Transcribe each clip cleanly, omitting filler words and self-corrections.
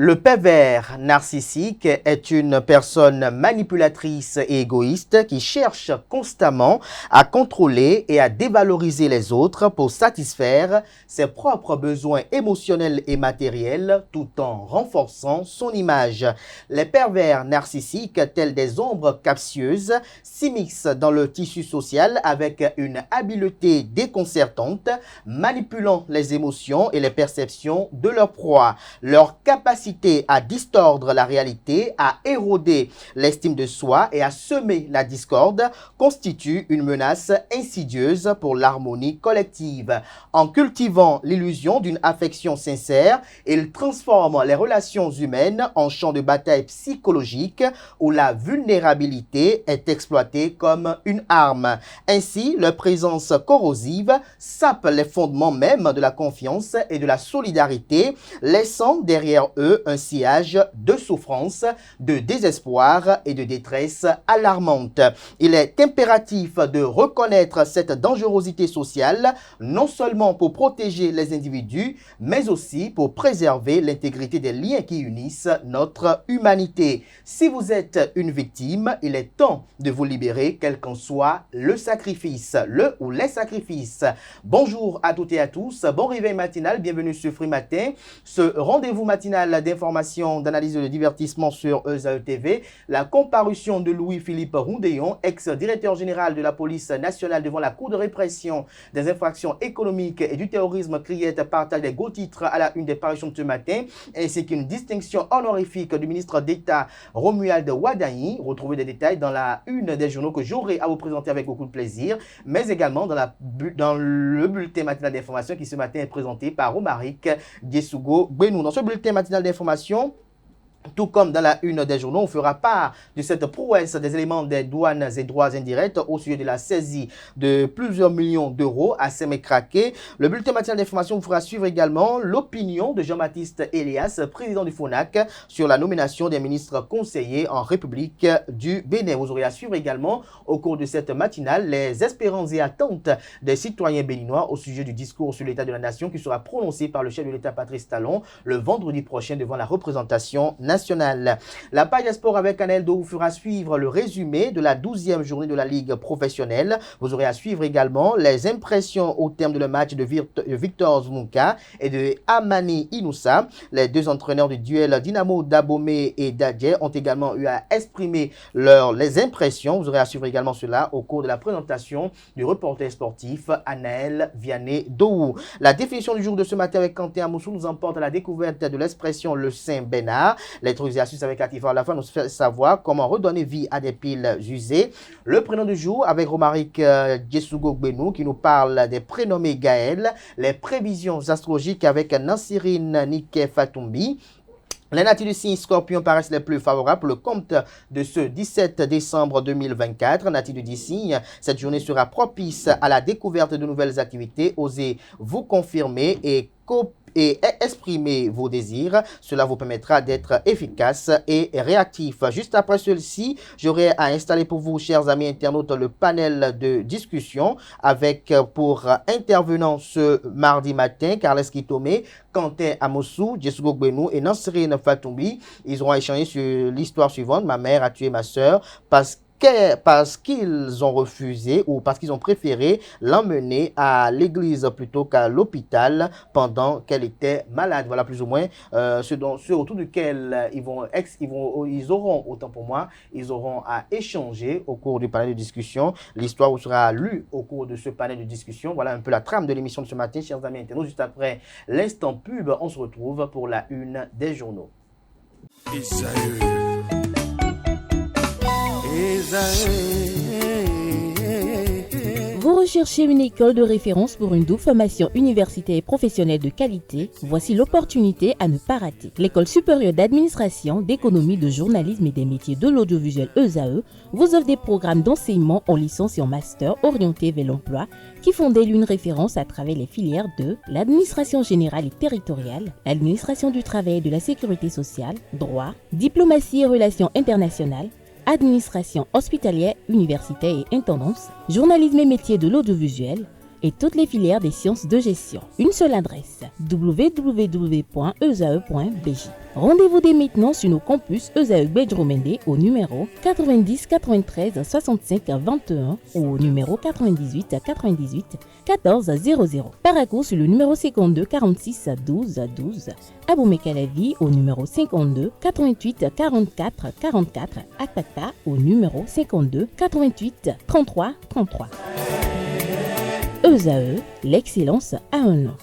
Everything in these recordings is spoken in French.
Le pervers narcissique est une personne manipulatrice et égoïste qui cherche constamment à contrôler et à dévaloriser les autres pour satisfaire ses propres besoins émotionnels et matériels tout en renforçant son image. Les pervers narcissiques, tels des ombres captieuses, s'immiscent dans le tissu social avec une habileté déconcertante, manipulant les émotions et les perceptions de leur proie. Leur capacité à distordre la réalité, à éroder l'estime de soi et à semer la discorde constitue une menace insidieuse pour l'harmonie collective. En cultivant l'illusion d'une affection sincère, ils transforment les relations humaines en champ de bataille psychologique où la vulnérabilité est exploitée comme une arme. Ainsi, leur présence corrosive sape les fondements même de la confiance et de la solidarité, laissant derrière eux un sillage de souffrance, de désespoir et de détresse alarmante. Il est impératif de reconnaître cette dangerosité sociale, non seulement pour protéger les individus, mais aussi pour préserver l'intégrité des liens qui unissent notre humanité. Si vous êtes une victime, il est temps de vous libérer, quel qu'en soit le sacrifice, le ou les sacrifices. Bonjour à toutes et à tous, bon réveil matinal, bienvenue sur Free Matin, ce rendez-vous matinal d'information, d'analyse et de divertissement sur ESAE TV. La comparution de Louis-Philippe Roundéon, ex-directeur général de la police nationale devant la Cour de répression des infractions économiques et du terrorisme, Criette, partage des gros titres à la une des parutions de ce matin, ainsi qu'une distinction honorifique du ministre d'État Romuald Wadani. Retrouvez des détails dans la une des journaux que j'aurai à vous présenter avec beaucoup de plaisir, mais également dans le bulletin matinal d'information qui ce matin est présenté par Romaric Diesugo Benou. Dans ce bulletin matinal d'information, tout comme dans la une des journaux, on fera part de cette prouesse des éléments des douanes et droits indirects au sujet de la saisie de plusieurs millions d'euros à Sémé-Craqué. Le bulletin matinal d'information vous fera suivre également l'opinion de Jean-Baptiste Elias, président du FONAC, sur la nomination des ministres conseillers en République du Bénin. Vous aurez à suivre également au cours de cette matinale les espérances et attentes des citoyens béninois au sujet du discours sur l'état de la nation qui sera prononcé par le chef de l'État Patrice Talon le vendredi prochain devant la représentation nationale. La page des sports avec Anel Do vous fera suivre le résumé de la 12e journée de la Ligue professionnelle. Vous aurez à suivre également les impressions au terme de le match de Victor Zmunka et de Amani Inoussa. Les deux entraîneurs du duel Dynamo Dabomey et Dadje ont également eu à exprimer les impressions. Vous aurez à suivre également cela au cours de la présentation du reporter sportif Anaël Vianney Dou. La définition du jour de ce matin avec Quentin Amoussou nous emporte à la découverte de l'expression le Saint-Bénard. Les exercices avec Atifa à la fin nous fait savoir comment redonner vie à des piles usées. Le prénom du jour avec Romaric Diesugo Benou qui nous parle des prénommés Gaël. Les prévisions astrologiques avec Nansirine Nike Fatumbi. Les natifs du signe Scorpion paraissent les plus favorables pour le compte de ce 17 décembre 2024. Natifs du signe, cette journée sera propice à la découverte de nouvelles activités. Osez vous confirmer et exprimer vos désirs. Cela vous permettra d'être efficace et réactif. Juste après ceci, j'aurai à installer pour vous, chers amis internautes, le panel de discussion avec pour intervenants ce mardi matin, Carles Kitome, Quentin Amoussou, Diesugo Benou et Nansirine Fatumbi. Ils auront échangé sur l'histoire suivante. Ma mère a tué ma sœur parce qu'ils ont refusé ou parce qu'ils ont préféré l'emmener à l'église plutôt qu'à l'hôpital pendant qu'elle était malade. Voilà plus ou moins ce autour duquel ils auront, autant pour moi, ils auront à échanger au cours du panel de discussion. L'histoire vous sera lue au cours de ce panel de discussion. Voilà un peu la trame de l'émission de ce matin, chers amis internautes. Juste après l'instant pub, on se retrouve pour la une des journaux. Vous recherchez une école de référence pour une double formation universitaire et professionnelle de qualité? Voici l'opportunité à ne pas rater. L'École supérieure d'administration, d'économie, de journalisme et des métiers de l'audiovisuel ESAE vous offre des programmes d'enseignement en licence et en master orientés vers l'emploi qui font d'elle une référence à travers les filières de l'administration générale et territoriale, l'administration du travail et de la sécurité sociale, droit, diplomatie et relations internationales, administration hospitalière, universitaire et intendance, journalisme et métiers de l'audiovisuel, et toutes les filières des sciences de gestion. Une seule adresse, www.esae.bj. Rendez-vous dès maintenant sur nos campus Esae Bedromende au numéro 90 93 65 21 ou au numéro 98 98 14 00. Paracourt sur le numéro 52 46 12 12. Abomey-Calavi au numéro 52 88 44 44. Akpaka au numéro 52 88 33 33. Esae, l'excellence à un nom.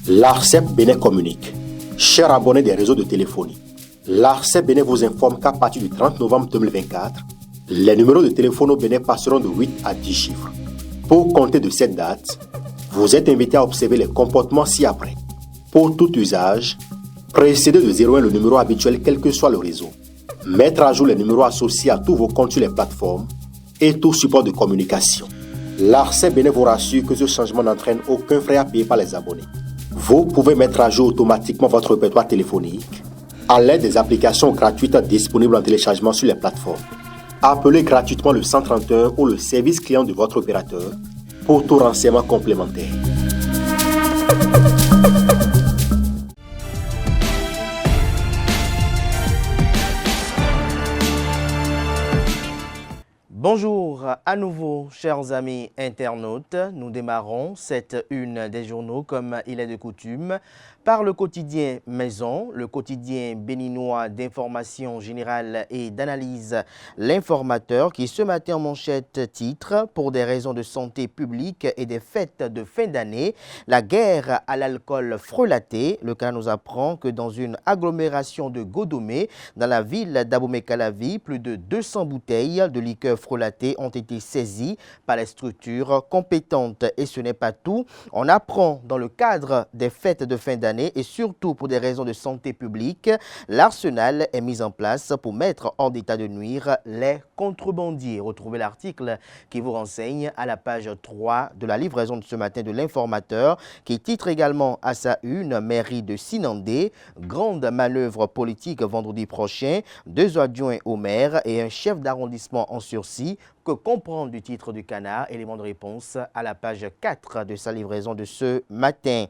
L'ARCEP Bénin communique. Chers abonnés des réseaux de téléphonie, l'ARCEP Bénin vous informe qu'à partir du 30 novembre 2024, les numéros de téléphone au Bénin passeront de 8 à 10 chiffres. Pour compter de cette date, vous êtes invité à observer les comportements ci-après. Pour tout usage, précédez de 01 le numéro habituel quel que soit le réseau. Mettre à jour les numéros associés à tous vos comptes sur les plateformes et tout support de communication. L'ARCEP Bénin vous rassure que ce changement n'entraîne aucun frais à payer par les abonnés. Vous pouvez mettre à jour automatiquement votre répertoire téléphonique à l'aide des applications gratuites disponibles en téléchargement sur les plateformes. Appelez gratuitement le 131 ou le service client de votre opérateur pour tout renseignement complémentaire. Bonjour à nouveau, chers amis internautes. Nous démarrons cette une des journaux comme il est de coutume par le quotidien Maison, le quotidien béninois d'information générale et d'analyse L'Informateur qui ce matin en manchette titre « Pour des raisons de santé publique et des fêtes de fin d'année, la guerre à l'alcool frelaté ». Le cas nous apprend que dans une agglomération de Godomé, dans la ville d'Abomey-Calavi, plus de 200 bouteilles de liqueur frelatée ont été saisies par les structures compétentes. Et ce n'est pas tout. On apprend dans le cadre des fêtes de fin d'année et surtout pour des raisons de santé publique, l'arsenal est mis en place pour mettre hors d'état de nuire les contrebandiers. Retrouvez l'article qui vous renseigne à la page 3 de la livraison de ce matin de l'Informateur qui titre également à sa une « Mairie de Sinandé, grande manœuvre politique vendredi prochain, 2 adjoints au maire et un chef d'arrondissement en sursis ». Que comprendre du titre du Canard? Élément de réponse à la page 4 de sa livraison de ce matin.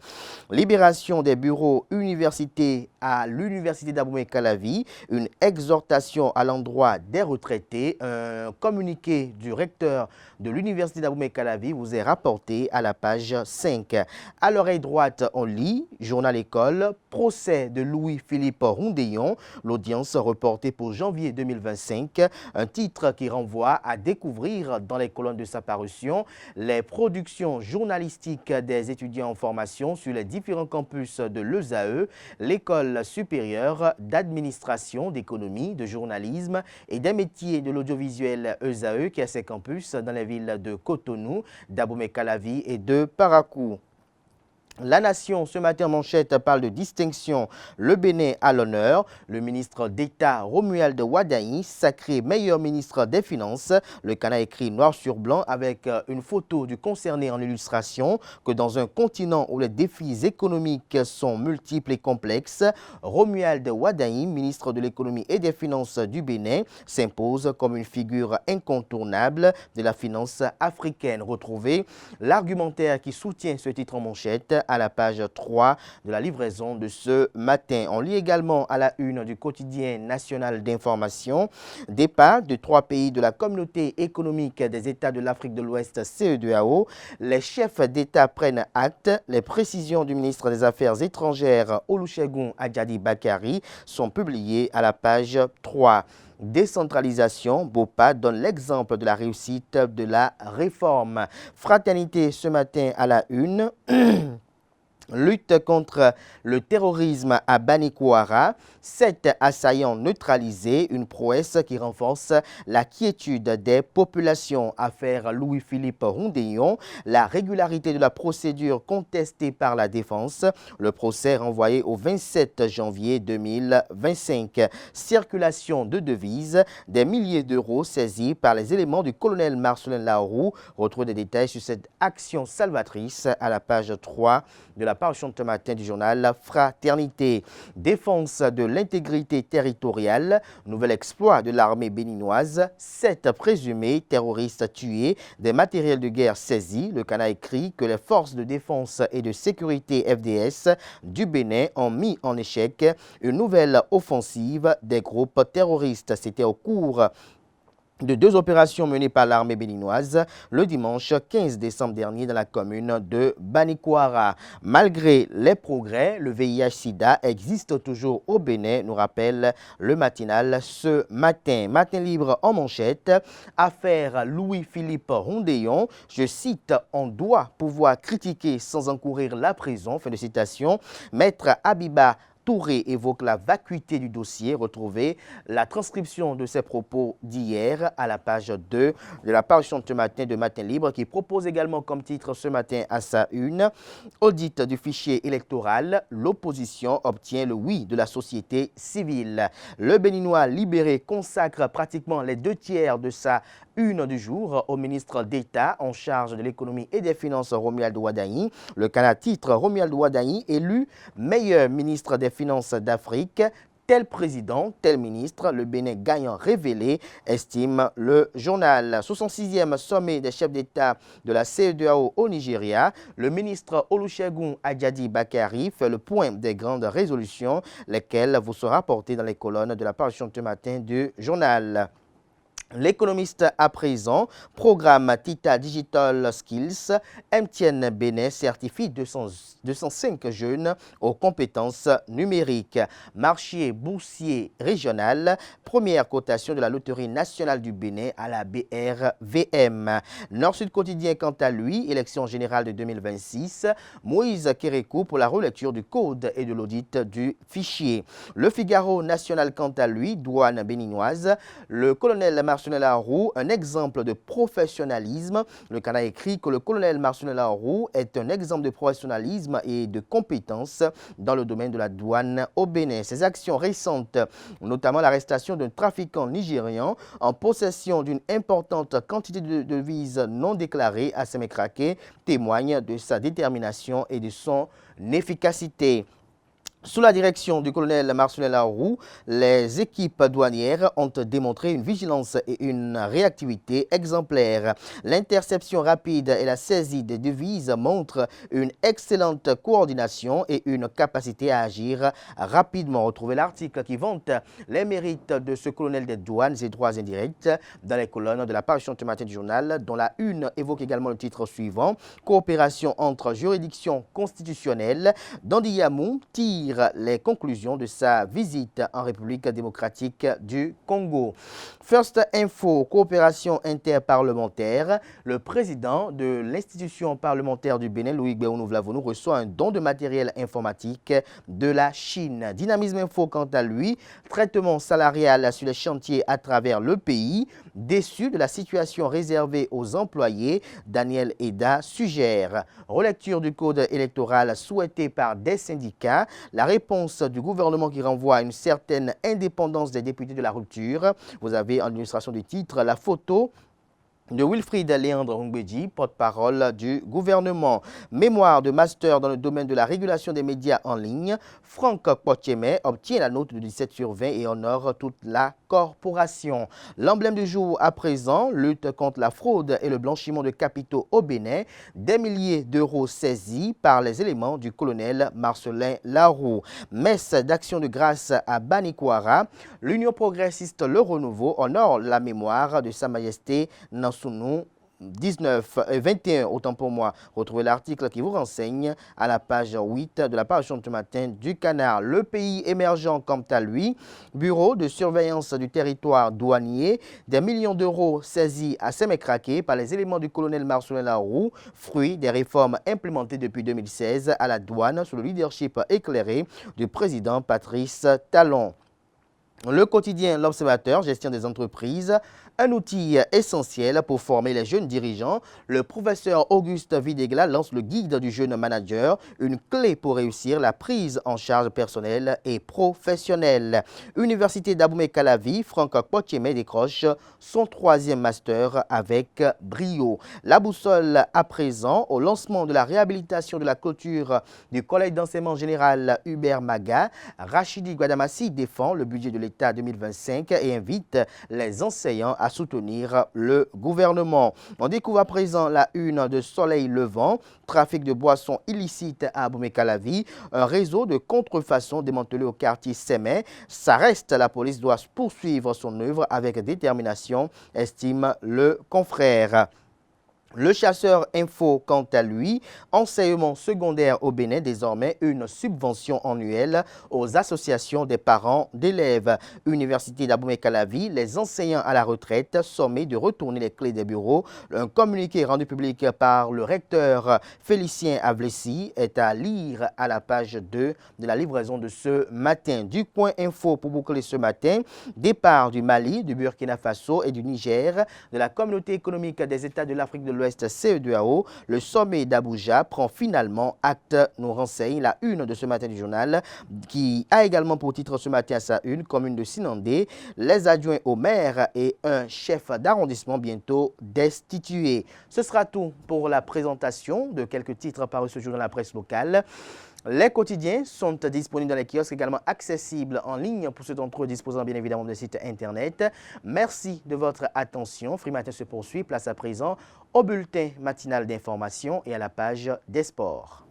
Libération des bureaux universités à l'université d'Abomey-Calavi, une exhortation à l'endroit des retraités. Un communiqué du recteur de l'université d'Abomey-Calavi vous est rapporté à la page 5. À l'oreille droite, on lit Journal École, procès de Louis-Philippe Rondeillon, l'audience reportée pour janvier 2025, un titre qui renvoie à découvrir dans les colonnes de sa parution les productions journalistiques des étudiants en formation sur les différents campus de l'ESAE, l'école supérieure d'administration, d'économie, de journalisme et des métiers de l'audiovisuel ESAE qui a ses campus dans les villes de Cotonou, d'Abomey-Calavi et de Parakou. La Nation, ce matin en manchette, parle de distinction. Le Bénin à l'honneur. Le ministre d'État Romuald Wadaï, sacré meilleur ministre des Finances. Le Canard écrit noir sur blanc avec une photo du concerné en illustration que dans un continent où les défis économiques sont multiples et complexes, Romuald Wadaï, ministre de l'économie et des finances du Bénin, s'impose comme une figure incontournable de la finance africaine. Retrouvez l'argumentaire qui soutient ce titre en manchette à la page 3 de la livraison de ce matin. On lit également à la une du quotidien national d'information départ de 3 pays de la communauté économique des États de l'Afrique de l'Ouest CEDEAO. Les chefs d'État prennent acte. Les précisions du ministre des Affaires étrangères Olusegun Adjadi Bakari sont publiées à la page 3. Décentralisation, Bopa donne l'exemple de la réussite de la réforme. Fraternité ce matin à la une. Lutte contre le terrorisme à Banikouara, 7 assaillants neutralisés, une prouesse qui renforce la quiétude des populations. Affaire Louis-Philippe Rondeillon, la régularité de la procédure contestée par la défense, le procès renvoyé au 27 janvier 2025. Circulation de devises, des milliers d'euros saisis par les éléments du colonel Marcelin Laroux. Retrouvez des détails sur cette action salvatrice à la page 3 de la parution ce matin du journal Fraternité. Défense de l'intégrité territoriale, nouvel exploit de l'armée béninoise, 7 présumés terroristes tués, des matériels de guerre saisis. Le Canard écrit que les forces de défense et de sécurité FDS du Bénin ont mis en échec une nouvelle offensive des groupes terroristes. C'était au cours de 2 opérations menées par l'armée béninoise le dimanche 15 décembre dernier dans la commune de Banikwara. Malgré les progrès, le VIH-Sida existe toujours au Bénin, nous rappelle le matinal ce matin. Matin libre en manchette, affaire Louis-Philippe Rondéon. Je cite, on doit pouvoir critiquer sans encourir la prison. Fin de citation. Maître Abiba Touré évoque la vacuité du dossier. Retrouvez la transcription de ses propos d'hier à la page 2 de la parution ce matin de Matin Libre, qui propose également comme titre ce matin à sa une: audit du fichier électoral, l'opposition obtient le oui de la société civile. Le Béninois libéré consacre pratiquement les 2/3 de sa une du jour au ministre d'État en charge de l'économie et des finances, Romuald Ouaddaï. Le Canada titre Romuald Ouaddaï élu meilleur ministre des Finances d'Afrique. Tel président, tel ministre, le Bénin gagnant révélé, estime le journal. 66e sommet des chefs d'État de la CEDEAO au Nigeria, le ministre Olusegun Ajadi Bakari fait le point des grandes résolutions, lesquelles vous seront rapportées dans les colonnes de la parution ce matin du journal. L'économiste à présent, programme Tita Digital Skills, MTN Bénin certifie 205 jeunes aux compétences numériques. Marché boursier régional, première cotation de la loterie nationale du Bénin à la BRVM. Nord-Sud quotidien quant à lui, élection générale de 2026, Moïse Kérékou pour la relecture du code et de l'audit du fichier. Le Figaro national quant à lui, douane béninoise, le colonel Marcelin Larroux, un exemple de professionnalisme. Le Canada écrit que le colonel Marcelin Larroux est un exemple de professionnalisme et de compétence dans le domaine de la douane au Bénin. Ses actions récentes, notamment l'arrestation d'un trafiquant nigérian en possession d'une importante quantité de devises non déclarées à Sémékraké, témoignent de sa détermination et de son efficacité. Sous la direction du colonel Marcelin Larroux, les équipes douanières ont démontré une vigilance et une réactivité exemplaires. L'interception rapide et la saisie des devises montrent une excellente coordination et une capacité à agir rapidement. Retrouvez l'article qui vante les mérites de ce colonel des douanes et droits indirects dans les colonnes de la parution ce matin du journal, dont la une évoque également le titre suivant: coopération entre juridictions constitutionnelles. Dandiyamou tire les conclusions de sa visite en République démocratique du Congo. First Info, coopération interparlementaire. Le président de l'institution parlementaire du Bénin, Loïc Béounou-Vlavonou, reçoit un don de matériel informatique de la Chine. Dynamisme Info, quant à lui, traitement salarial sur les chantiers à travers le pays. Déçu de la situation réservée aux employés, Daniel Eda suggère. Relecture du code électoral souhaité par des syndicats. La réponse du gouvernement qui renvoie à une certaine indépendance des députés de la rupture. Vous avez en illustration du titre la photo de Wilfried Léandre Ongbeji, porte-parole du gouvernement. Mémoire de master dans le domaine de la régulation des médias en ligne. Franck Potiemé obtient la note de 17/20 et honore toute la corporation. L'emblème du jour à présent, lutte contre la fraude et le blanchiment de capitaux au Bénin. Des milliers d'euros saisis par les éléments du colonel Marcelin Larroux. Messe d'action de grâce à Banikwara. L'Union progressiste Le Renouveau honore la mémoire de Sa Majesté Nansounou 21, autant pour moi. Retrouvez l'article qui vous renseigne à la page 8 de la parution de ce matin du Canard. Le pays émergent quant à lui, bureau de surveillance du territoire douanier, des millions d'euros saisis à Sémékraké par les éléments du colonel Marcelin Larroux, fruit des réformes implémentées depuis 2016 à la douane sous le leadership éclairé du président Patrice Talon. Le quotidien L'Observateur, gestion des entreprises, Un outil essentiel pour former les jeunes dirigeants, le professeur Auguste Videgla lance le guide du jeune manager, une clé pour réussir la prise en charge personnelle et professionnelle. Université d'Abomey-Calavi, Franck Potiemé décroche son 3e master avec brio. La boussole à présent au lancement de la réhabilitation de la clôture du Collège d'enseignement général Hubert Maga. Rachidi Guadamassi défend le budget de l'État 2025 et invite les enseignants à soutenir le gouvernement. On découvre à présent la une de Soleil Levant, trafic de boissons illicites à Abomey-Calavi, un réseau de contrefaçon démantelé au quartier Sémé. Ça reste, la police doit poursuivre son œuvre avec détermination, estime le confrère. Le chasseur info, quant à lui, enseignement secondaire au Bénin, désormais une subvention annuelle aux associations des parents d'élèves. Université d'Abomey-Calavi, les enseignants à la retraite sommés de retourner les clés des bureaux. Un communiqué rendu public par le recteur Félicien Avlessi est à lire à la page 2 de la livraison de ce matin. Du point info pour boucler ce matin, départ du Mali, du Burkina Faso et du Niger, de la communauté économique des États de l'Afrique de l'Ouest CEDEAO, le sommet d'Abuja prend finalement acte, nous renseigne la une de ce matin du journal, qui a également pour titre ce matin à sa une, commune de Sinandé, les adjoints au maire et un chef d'arrondissement bientôt destitué. Ce sera tout pour la présentation de quelques titres parus ce jour dans la presse locale. Les quotidiens sont disponibles dans les kiosques, également accessibles en ligne pour ceux d'entre eux disposant bien évidemment de sites internet. Merci de votre attention. Free Matin se poursuit. Place à présent au bulletin matinal d'information et à la page des sports.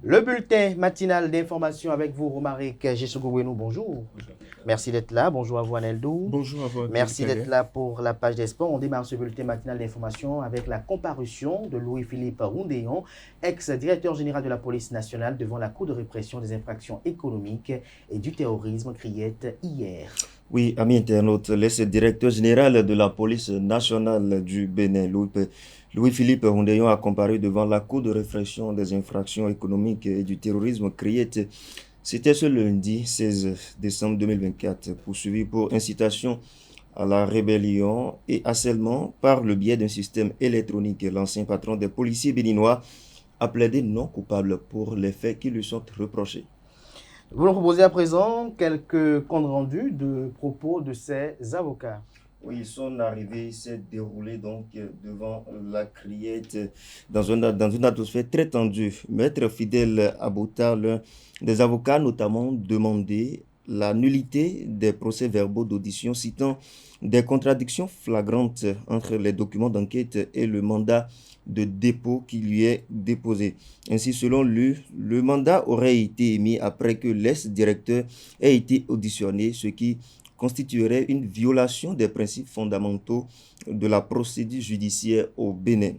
Le bulletin matinal d'information avec vous, Romaric Jessougouenou, bonjour. Bonjour. Merci d'être là. Bonjour à vous, Aneldou. Bonjour à vous. Merci d'être là pour la page des sports. On démarre ce bulletin matinal d'information avec la comparution de Louis-Philippe Roundéon, ex-directeur général de la police nationale devant la Cour de répression des infractions économiques et du terrorisme, Criette, hier. Oui, amis internautes, l'ex-directeur général de la police nationale du Bénin, Louis-Philippe Roundéon, a comparu devant la Cour de répression des infractions économiques et du terrorisme, Criette. C'était ce lundi 16 décembre 2024, poursuivi pour incitation à la rébellion et harcèlement par le biais d'un système électronique. L'ancien patron des policiers béninois a plaidé non coupable pour les faits qui lui sont reprochés. Vous nous proposez à présent quelques comptes rendus de propos de ces avocats. Oui, son arrivée s'est déroulée donc devant la Criette dans une atmosphère très tendue. Maître Fidèle Abouta, l'un des avocats, notamment demandé la nullité des procès-verbaux d'audition citant des contradictions flagrantes entre les documents d'enquête et le mandat de dépôt qui lui est déposé. Ainsi, selon lui, le mandat aurait été émis après que l'ex-directeur ait été auditionné, ce qui constituerait une violation des principes fondamentaux de la procédure judiciaire au Bénin.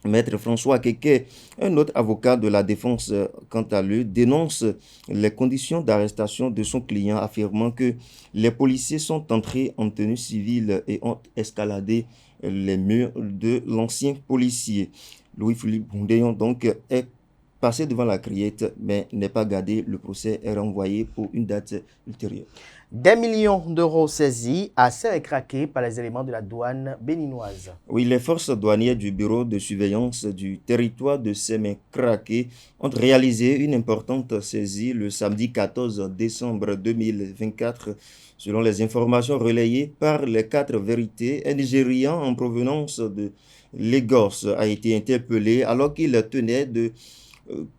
Maître François Keke, un autre avocat de la défense, quant à lui, dénonce les conditions d'arrestation de son client, affirmant que les policiers sont entrés en tenue civile et ont escaladé les murs de l'ancien policier. Louis-Philippe Roundéon donc est passé devant la Criette, mais n'est pas gardé. Le procès est renvoyé pour une date ultérieure. Des millions d'euros saisis, assez et craqués par les éléments de la douane béninoise. Oui, les forces douanières du bureau de surveillance du territoire de Sémé-Craqué ont réalisé une importante saisie le samedi 14 décembre 2024. Selon les informations relayées par les 4 vérités, un Nigérian en provenance de Lagos a été interpellé alors qu'il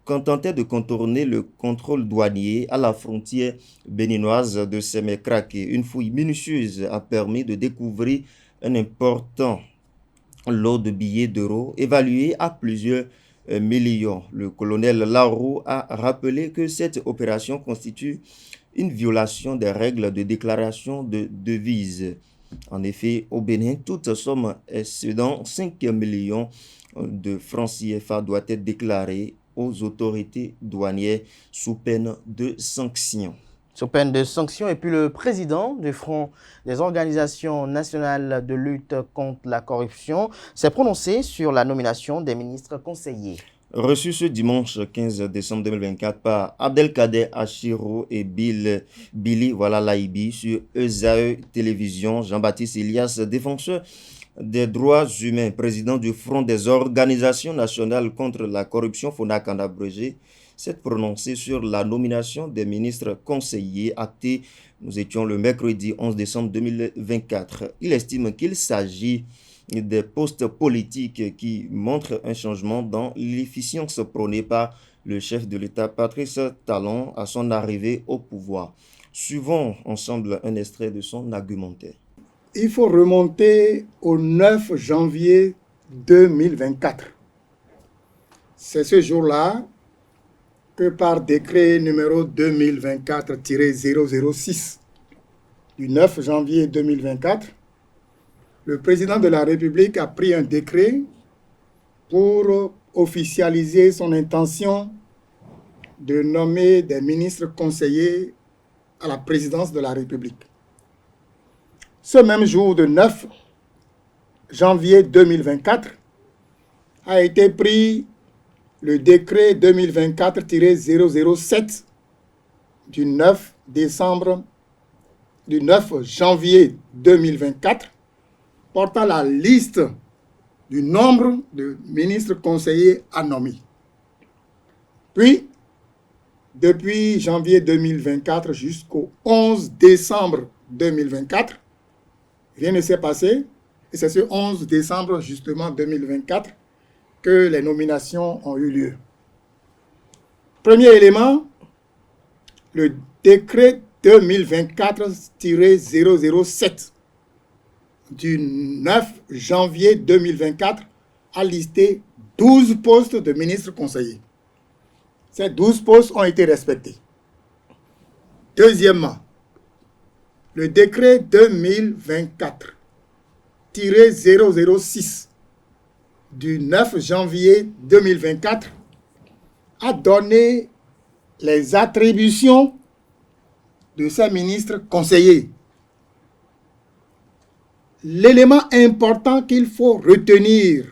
tentait de contourner le contrôle douanier à la frontière béninoise de Sémé-Craqué. Une fouille minutieuse a permis de découvrir un important lot de billets d'euros évalués à plusieurs millions. Le colonel Lauro a rappelé que cette opération constitue une violation des règles de déclaration de devises. En effet, au Bénin, toute somme excédant 5 millions de francs CFA doit être déclarée aux autorités douanières sous peine de sanctions. Sous peine de sanctions, et puis le président du Front des organisations nationales de lutte contre la corruption s'est prononcé sur la nomination des ministres conseillers. reçus ce dimanche 15 décembre 2024 par Abdelkader Achiro et Billy Laibi sur ESAE Télévision. Jean-Baptiste Elias, défenseur des droits humains, président du Front des organisations nationales contre la corruption, FONAC en abrégé, s'est prononcé sur la nomination des ministres conseillers actés. Nous étions le mercredi 11 décembre 2024. Il estime qu'il s'agit des postes politiques qui montrent un changement dans l'efficience prônée par le chef de l'État Patrice Talon à son arrivée au pouvoir. Suivons ensemble un extrait de son argumentaire. Il faut remonter au 9 janvier 2024. C'est ce jour-là que par décret numéro 2024-006 du 9 janvier 2024, le président de la République a pris un décret pour officialiser son intention de nommer des ministres conseillers à la présidence de la République. Ce même jour de 9 janvier 2024 a été pris le décret 2024-007 du 9 janvier 2024 portant la liste du nombre de ministres conseillers à nommer. Puis, depuis janvier 2024 jusqu'au 11 décembre 2024, rien ne s'est passé. Et c'est ce 11 décembre, justement, 2024, que les nominations ont eu lieu. Premier élément, le décret 2024-007 du 9 janvier 2024 a listé 12 postes de ministres conseillers. Ces 12 postes ont été respectés. Deuxièmement, le décret 2024-006 du 9 janvier 2024 a donné les attributions de ces ministres conseillers. L'élément important qu'il faut retenir,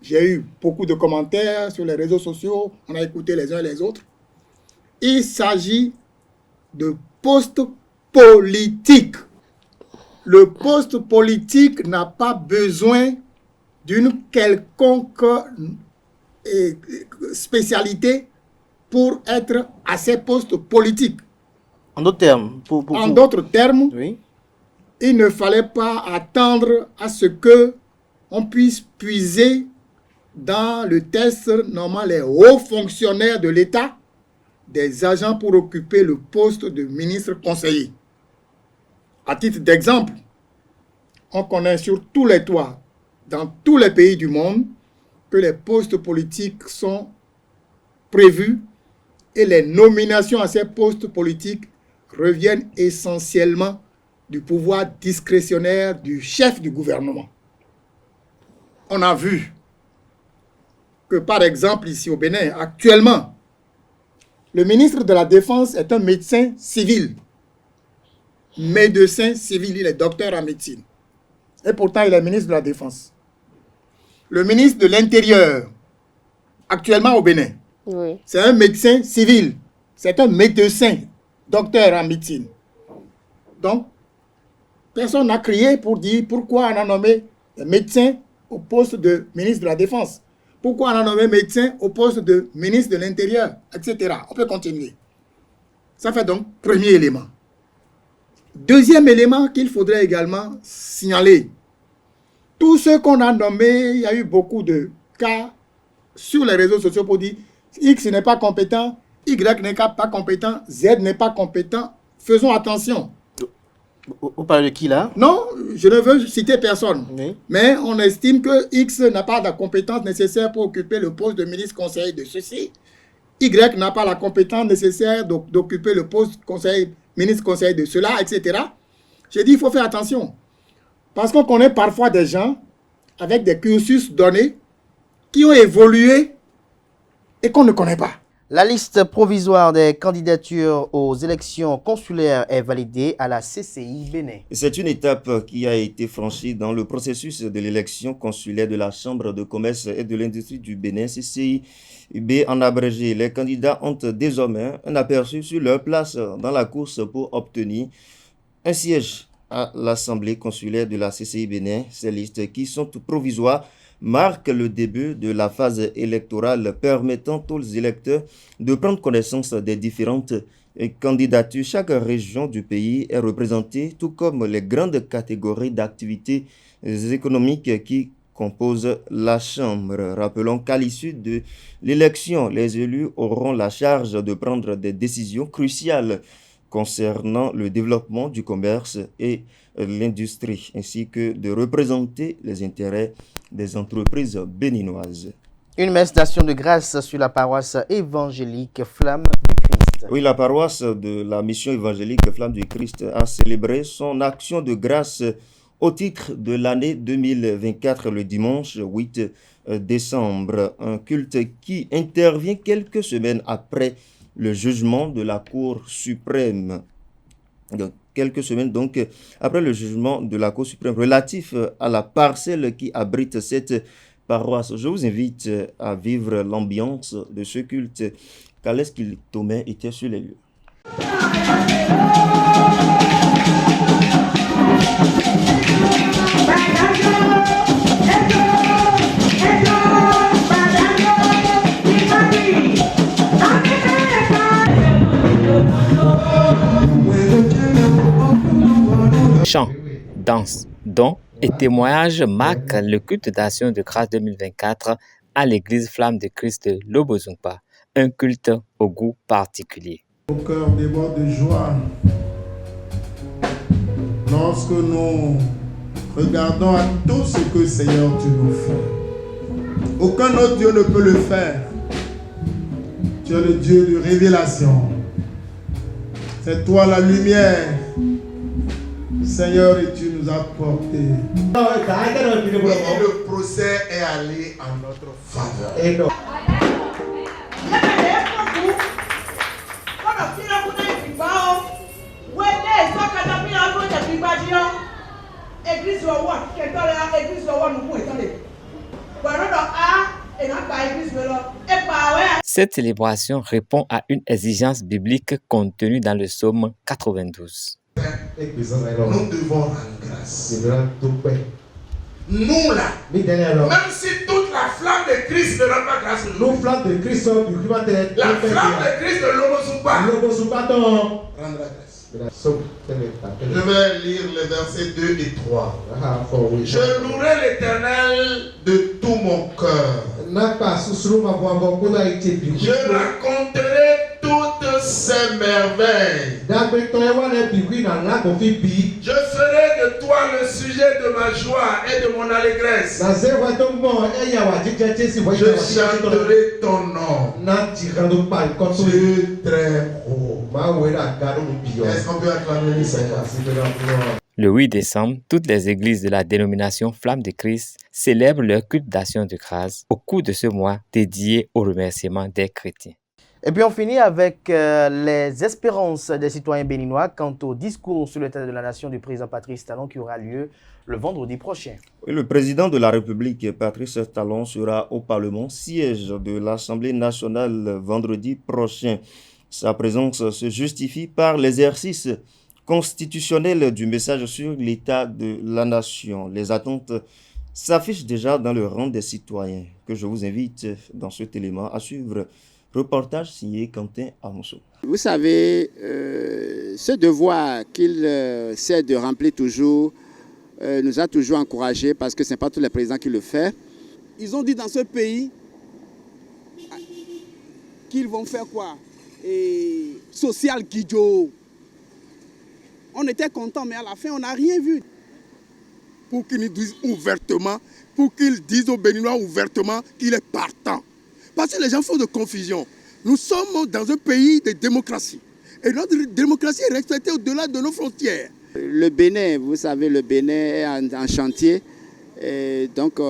j'ai eu beaucoup de commentaires sur les réseaux sociaux, on a écouté les uns les autres, il s'agit de postes politiques. Le poste politique n'a pas besoin d'une quelconque spécialité pour être à ces postes politiques. En d'autres termes, En d'autres termes, oui. Il ne fallait pas attendre à ce que on puisse puiser dans le test normal les hauts fonctionnaires de l'État, des agents pour occuper le poste de ministre conseiller. À titre d'exemple, on connaît sur tous les toits, dans tous les pays du monde, que les postes politiques sont prévus et les nominations à ces postes politiques reviennent essentiellement du pouvoir discrétionnaire du chef du gouvernement. On a vu que, par exemple, ici au Bénin, actuellement, le ministre de la Défense est un médecin civil. Médecin civil, il est docteur en médecine. Et pourtant, il est ministre de la Défense. Le ministre de l'Intérieur, actuellement au Bénin, Oui. c'est un médecin civil. C'est un médecin, docteur en médecine. Donc, personne n'a crié pour dire pourquoi on a nommé médecin au poste de ministre de la Défense. Pourquoi on a nommé médecin au poste de ministre de l'Intérieur, etc. On peut continuer. Ça fait donc premier élément. Deuxième élément qu'il faudrait également signaler. Tous ceux qu'on a nommés, il y a eu beaucoup de cas sur les réseaux sociaux pour dire X n'est pas compétent, Y n'est pas compétent, Z n'est pas compétent. Faisons attention. Vous parlez de qui là? Non, je ne veux citer personne. Oui. Mais on estime que X n'a pas la compétence nécessaire pour occuper le poste de ministre conseiller de ceci. Y n'a pas la compétence nécessaire d'occuper le poste ministre conseiller de cela, etc. J'ai dit il faut faire attention. Parce qu'on connaît parfois des gens avec des cursus donnés qui ont évolué et qu'on ne connaît pas. La liste provisoire des candidatures aux élections consulaires est validée à la CCI Bénin. C'est une étape qui a été franchie dans le processus de l'élection consulaire de la Chambre de commerce et de l'industrie du Bénin, CCIB en abrégé. Les candidats ont désormais un aperçu sur leur place dans la course pour obtenir un siège à l'Assemblée consulaire de la CCI Bénin. Ces listes qui sont provisoires marque le début de la phase électorale permettant aux électeurs de prendre connaissance des différentes candidatures. Chaque région du pays est représentée, tout comme les grandes catégories d'activités économiques qui composent la Chambre. Rappelons qu'à l'issue de l'élection, les élus auront la charge de prendre des décisions cruciales concernant le développement du commerce et l'industrie, ainsi que de représenter les intérêts des entreprises béninoises. Une messe d'action de grâce sur la paroisse évangélique Flamme du Christ. Oui, la paroisse de la mission évangélique Flamme du Christ a célébré son action de grâce au titre de l'année 2024 le dimanche 8 décembre. Un culte qui intervient quelques semaines après le jugement de la Cour suprême. Donc, quelques semaines donc après le jugement de la Cour suprême relatif à la parcelle qui abrite cette paroisse. Je vous invite à vivre l'ambiance de ce culte. Kaleski Tomé était sur les lieux. Chants, danse, dons et témoignages marquent le culte d'action de grâce 2024 à l'église Flamme de Christ de Lobozumpa, un culte au goût particulier. Au cœur déborde de joie lorsque nous regardons à tout ce que Seigneur tu nous fais. Aucun autre Dieu ne peut le faire. Tu es le Dieu de révélation. C'est toi la lumière. Seigneur, et tu nous as portés. Et le procès est allé en notre faveur. Cette célébration répond à une exigence biblique contenue dans le psaume 92. Nous devons rendre grâce. Nous là, même si toute la flamme de Christ ne rend pas grâce, la flamme de Christ de Lobozumpa rendra grâce. Je vais lire les versets 2 et 3. Je louerai l'Éternel de tout mon cœur. Je raconterai toutes ses merveilles. Je ferai de toi le sujet de ma joie et de mon allégresse. Je chanterai ton nom. Tu es très haut. Est-ce qu'on peut acclamer le Seigneur? Le 8 décembre, toutes les églises de la dénomination Flamme de Christ célèbrent leur culte d'action de grâce au cours de ce mois dédié au remerciement des chrétiens. Et puis on finit avec les espérances des citoyens béninois quant au discours sur l'état de la nation du président Patrice Talon qui aura lieu le vendredi prochain. Le président de la République, Patrice Talon, sera au Parlement, siège de l'Assemblée nationale vendredi prochain. Sa présence se justifie par l'exercice constitutionnel du message sur l'état de la nation. Les attentes s'affichent déjà dans le rang des citoyens, que je vous invite dans cet élément à suivre. Reportage signé Quentin Amosso. Vous savez, ce devoir qu'il sait de remplir toujours nous a toujours encouragés parce que ce n'est pas tous les présidents qui le font. Ils ont dit dans ce pays qu'ils vont faire quoi? Et social Guido. On était contents, mais à la fin, on n'a rien vu. Pour qu'ils nous disent ouvertement, pour qu'ils disent aux Béninois ouvertement qu'il est partant. Parce que les gens font de confusion. Nous sommes dans un pays de démocratie. Et notre démocratie est respectée au-delà de nos frontières. Le Bénin, vous savez, le Bénin est en chantier. Et donc,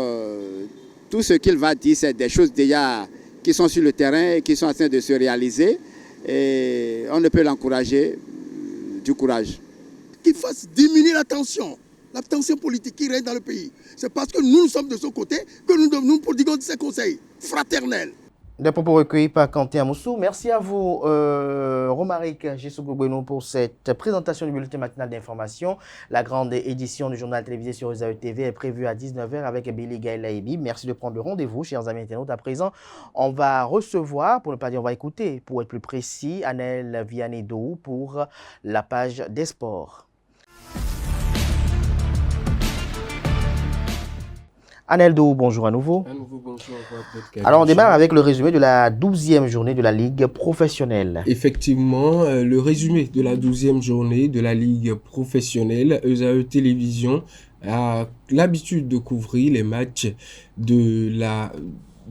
tout ce qu'il va dire, c'est des choses déjà qui sont sur le terrain et qui sont en train de se réaliser. Et on ne peut l'encourager du courage. Qu'il fasse diminuer la tension politique qui règne dans le pays. C'est parce que nous sommes de ce côté que nous prodiguons ces conseils fraternels. Des propos recueillis par Quentin Amoussou. Merci à vous, Romaric Jessougou-Beno, pour cette présentation du bulletin matinal d'information. La grande édition du journal télévisé sur Réseau TV est prévue à 19h avec Billy Gaël-Laïbi. Merci de prendre le rendez-vous, chers amis internautes. À présent, on va recevoir, pour ne pas dire on va écouter, pour être plus précis, Anel Vianney-Dou pour la page des sports. Anel Dou, bonjour à nouveau. À nouveau, bonjour. Alors, on démarre avec le résumé de la 12e journée de la Ligue professionnelle. Effectivement, le résumé de la 12e journée de la Ligue professionnelle. ESAE Télévision a l'habitude de couvrir les matchs de la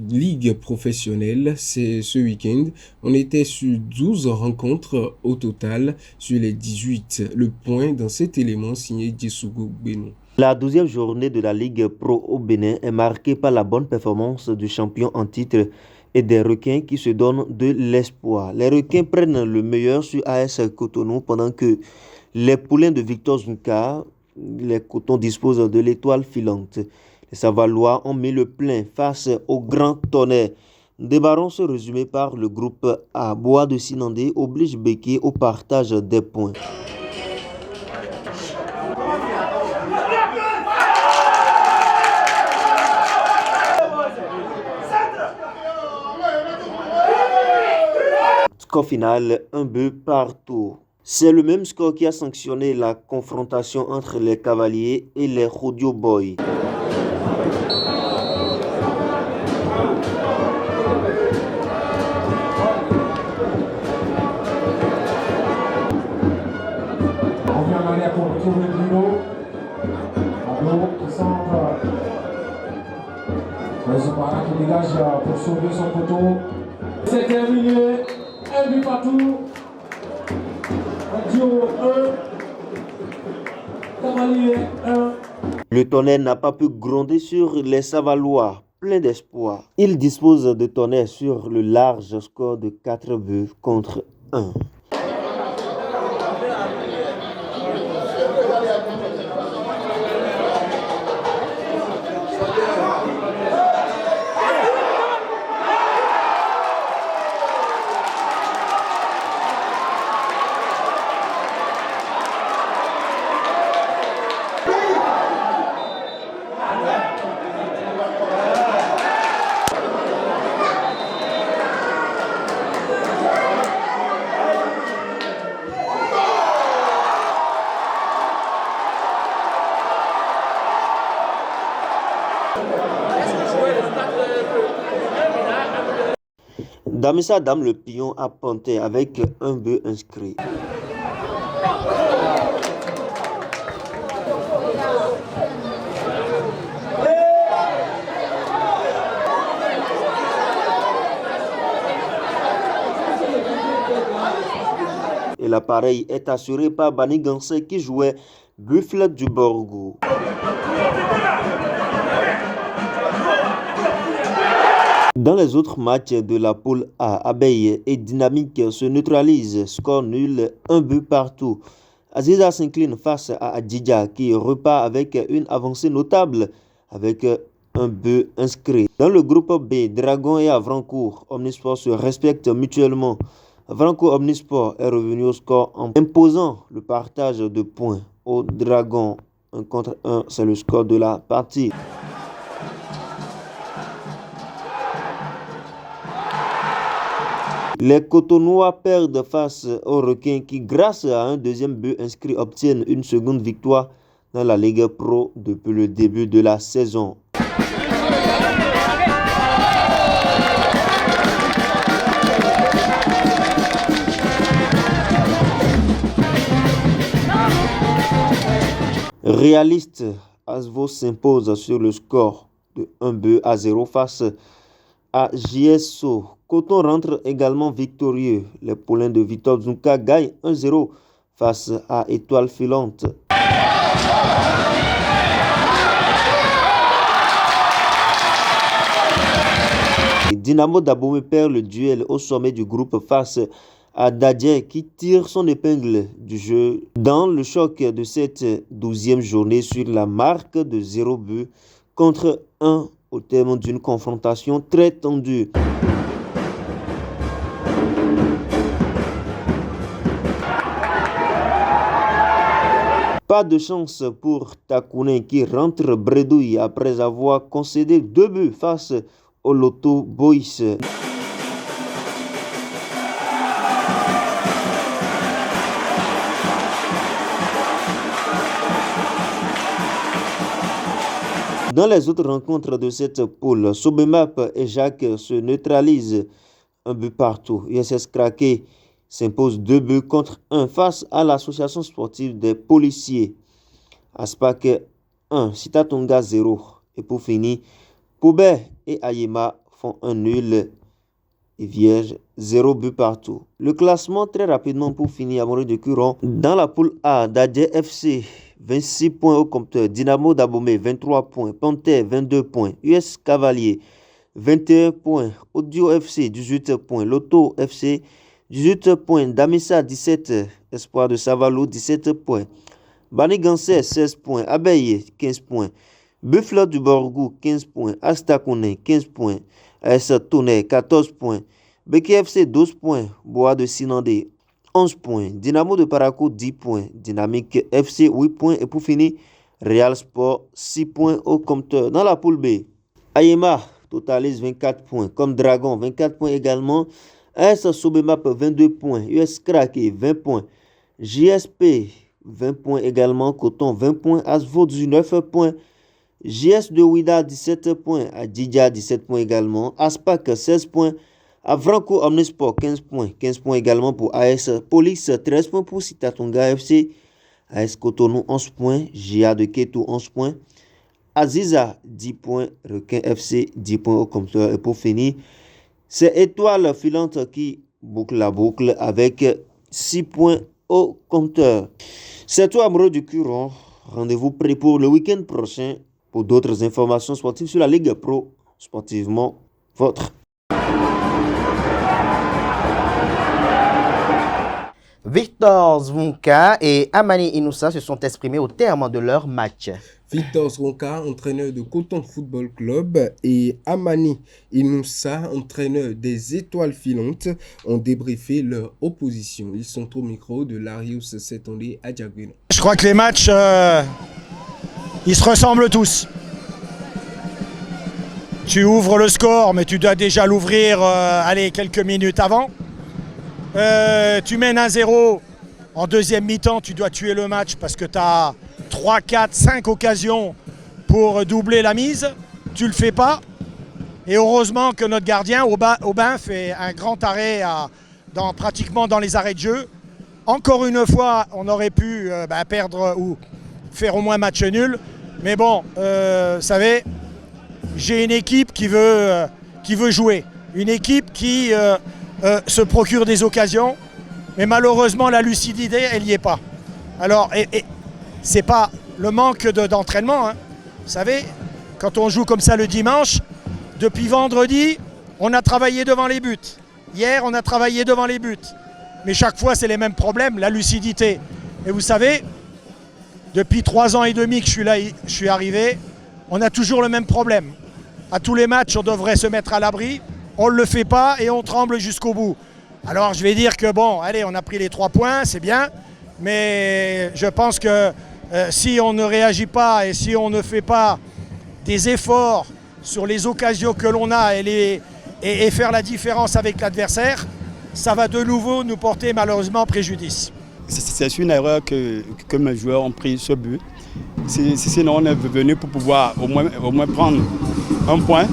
Ligue professionnelle. C'est ce week-end. On était sur 12 rencontres au total sur les 18. Le point dans cet élément signé Jessougou-Beno. La 12e journée de la Ligue Pro au Bénin est marquée par la bonne performance du champion en titre et des requins qui se donnent de l'espoir. Les requins prennent le meilleur sur AS Cotonou pendant que les poulains de Victor Zunka, les Cotons, disposent de l'étoile filante. Les Savalois ont mis le plein face au Grand Tonnerre. Débarrons ce résumé par le groupe A. Bois de Sinandé oblige Béké au partage des points. Score final, 1 but partout. C'est le même score qui a sanctionné la confrontation entre les Cavaliers et les Rodio Boys. On vient en arrière pour retourner Bruno. Pablo qui centre. Zopara qui dégage pour sauver son poteau. C'est terminé. Un but partout. Radio 1. Cavalier 1. Le Tonnerre n'a pas pu gronder sur les Savalois, plein d'espoir. Il dispose de Tonnerre sur le large score de 4 buts contre 1. Damissa Dame le Pion a ponté avec un but inscrit. Et l'appareil est assuré par Bani Gansé qui jouait Buffle du Borgou. Dans les autres matchs de la poule A, Abeille et Dynamique se neutralisent, score nul, 1 but partout. Aziza s'incline face à Adjidja qui repart avec une avancée notable avec un but inscrit. Dans le groupe B, Dragon et Avrancourt, Omnisport se respectent mutuellement. Avrancourt Omnisport est revenu au score en imposant le partage de points au Dragon. 1 contre 1, c'est le score de la partie. Les Cotonois perdent face aux Requins qui, grâce à un deuxième but inscrit, obtiennent une seconde victoire dans la Ligue Pro depuis le début de la saison. Réaliste, Asvo s'impose sur le score de 1-0 face à JSO. Coton rentre également victorieux. Les poulains de Victor Zunka gagnent 1-0 face à Étoile Filante. Dynamo d'Abomey perd le duel au sommet du groupe face à Dadje qui tire son épingle du jeu dans le choc de cette 12e journée sur la marque de 0 but contre 1 au terme d'une confrontation très tendue. Pas de chance pour Takounen qui rentre bredouille après avoir concédé 2 buts face au Loto Boys. Dans les autres rencontres de cette poule, Sobemap et Jacques se neutralisent 1 but partout. USS Kraké s'impose 2 buts contre 1 face à l'association sportive des policiers. Aspak 1, Sitatonga 0. Et pour finir, Poubet et Ayema font un nul et vierge, 0 but partout. Le classement très rapidement pour finir à Morée-de-Curon. Dans la poule A, Dadje FC 26 points au compteur, Dynamo d'Abomey 23 points, Panthère 22 points, US Cavalier 21 points, Audio FC 18 points, Loto FC 18 points, Damissa 17, Espoir de Savalo 17 points, Banigansé 16 points, Abeille 15 points, Buffalo du Borgou 15 points, Astakounen 15 points, AS Tonnerre 14 points, Beki FC 12 points, Bois de Sinandé 11 points, Dynamo de Parakou 10 points, Dynamique FC 8 points et pour finir, Real Sport 6 points au compteur. Dans la poule B, Ayema totalise 24 points, comme Dragon 24 points également, AS Sobemap 22 points, US Kraké 20 points, JSP 20 points également, Coton 20 points, Asvo 19 points, JS de Ouida 17 points, Adidja 17 points également, Aspak 16 points, Avranco Omnisport 15 points également pour AS Police, 13 points pour Sitatonga FC, AS Cotonou 11 points, JA de Ketou 11 points, Aziza 10 points, Requin FC 10 points au compteur. Et pour finir, c'est Étoile Filante qui boucle la boucle avec 6 points au compteur. C'est toi amoureux du Curon, rendez-vous prêt pour le week-end prochain pour d'autres informations sportives sur la Ligue Pro, sportivement votre. Victor Zvonka et Amani Inoussa se sont exprimés au terme de leur match. Victor Zvonka, entraîneur de Coton Football Club, et Amani Inoussa, entraîneur des Étoiles Filantes, ont débriefé leur opposition. Ils sont au micro de Larius Setondé à Diaguino. Je crois que les matchs, ils se ressemblent tous. Tu ouvres le score, mais tu dois déjà l'ouvrir quelques minutes avant. Tu mènes 1-0, en deuxième mi-temps, tu dois tuer le match parce que tu as 3, 4, 5 occasions pour doubler la mise. Tu ne le fais pas. Et heureusement que notre gardien, Aubin, fait un grand arrêt pratiquement dans les arrêts de jeu. Encore une fois, on aurait pu perdre ou faire au moins match nul. Mais bon, vous savez, j'ai une équipe qui veut jouer. Une équipe qui se procure des occasions. Mais malheureusement, la lucidité, elle n'y est pas. Alors, c'est pas le manque d'entraînement. Vous savez, quand on joue comme ça le dimanche, depuis vendredi, on a travaillé devant les buts. Hier, on a travaillé devant les buts. Mais chaque fois, c'est les mêmes problèmes, la lucidité. Et vous savez, depuis 3 ans et demi que je suis arrivé, on a toujours le même problème. À tous les matchs, on devrait se mettre à l'abri. On ne le fait pas et on tremble jusqu'au bout. Alors, je vais dire que bon, allez, on a pris les 3 points, c'est bien. Mais je pense que si on ne réagit pas et si on ne fait pas des efforts sur les occasions que l'on a et faire la différence avec l'adversaire, ça va de nouveau nous porter malheureusement préjudice. C'est une erreur que mes joueurs ont pris ce but. Sinon on est venu pour pouvoir au moins prendre un point.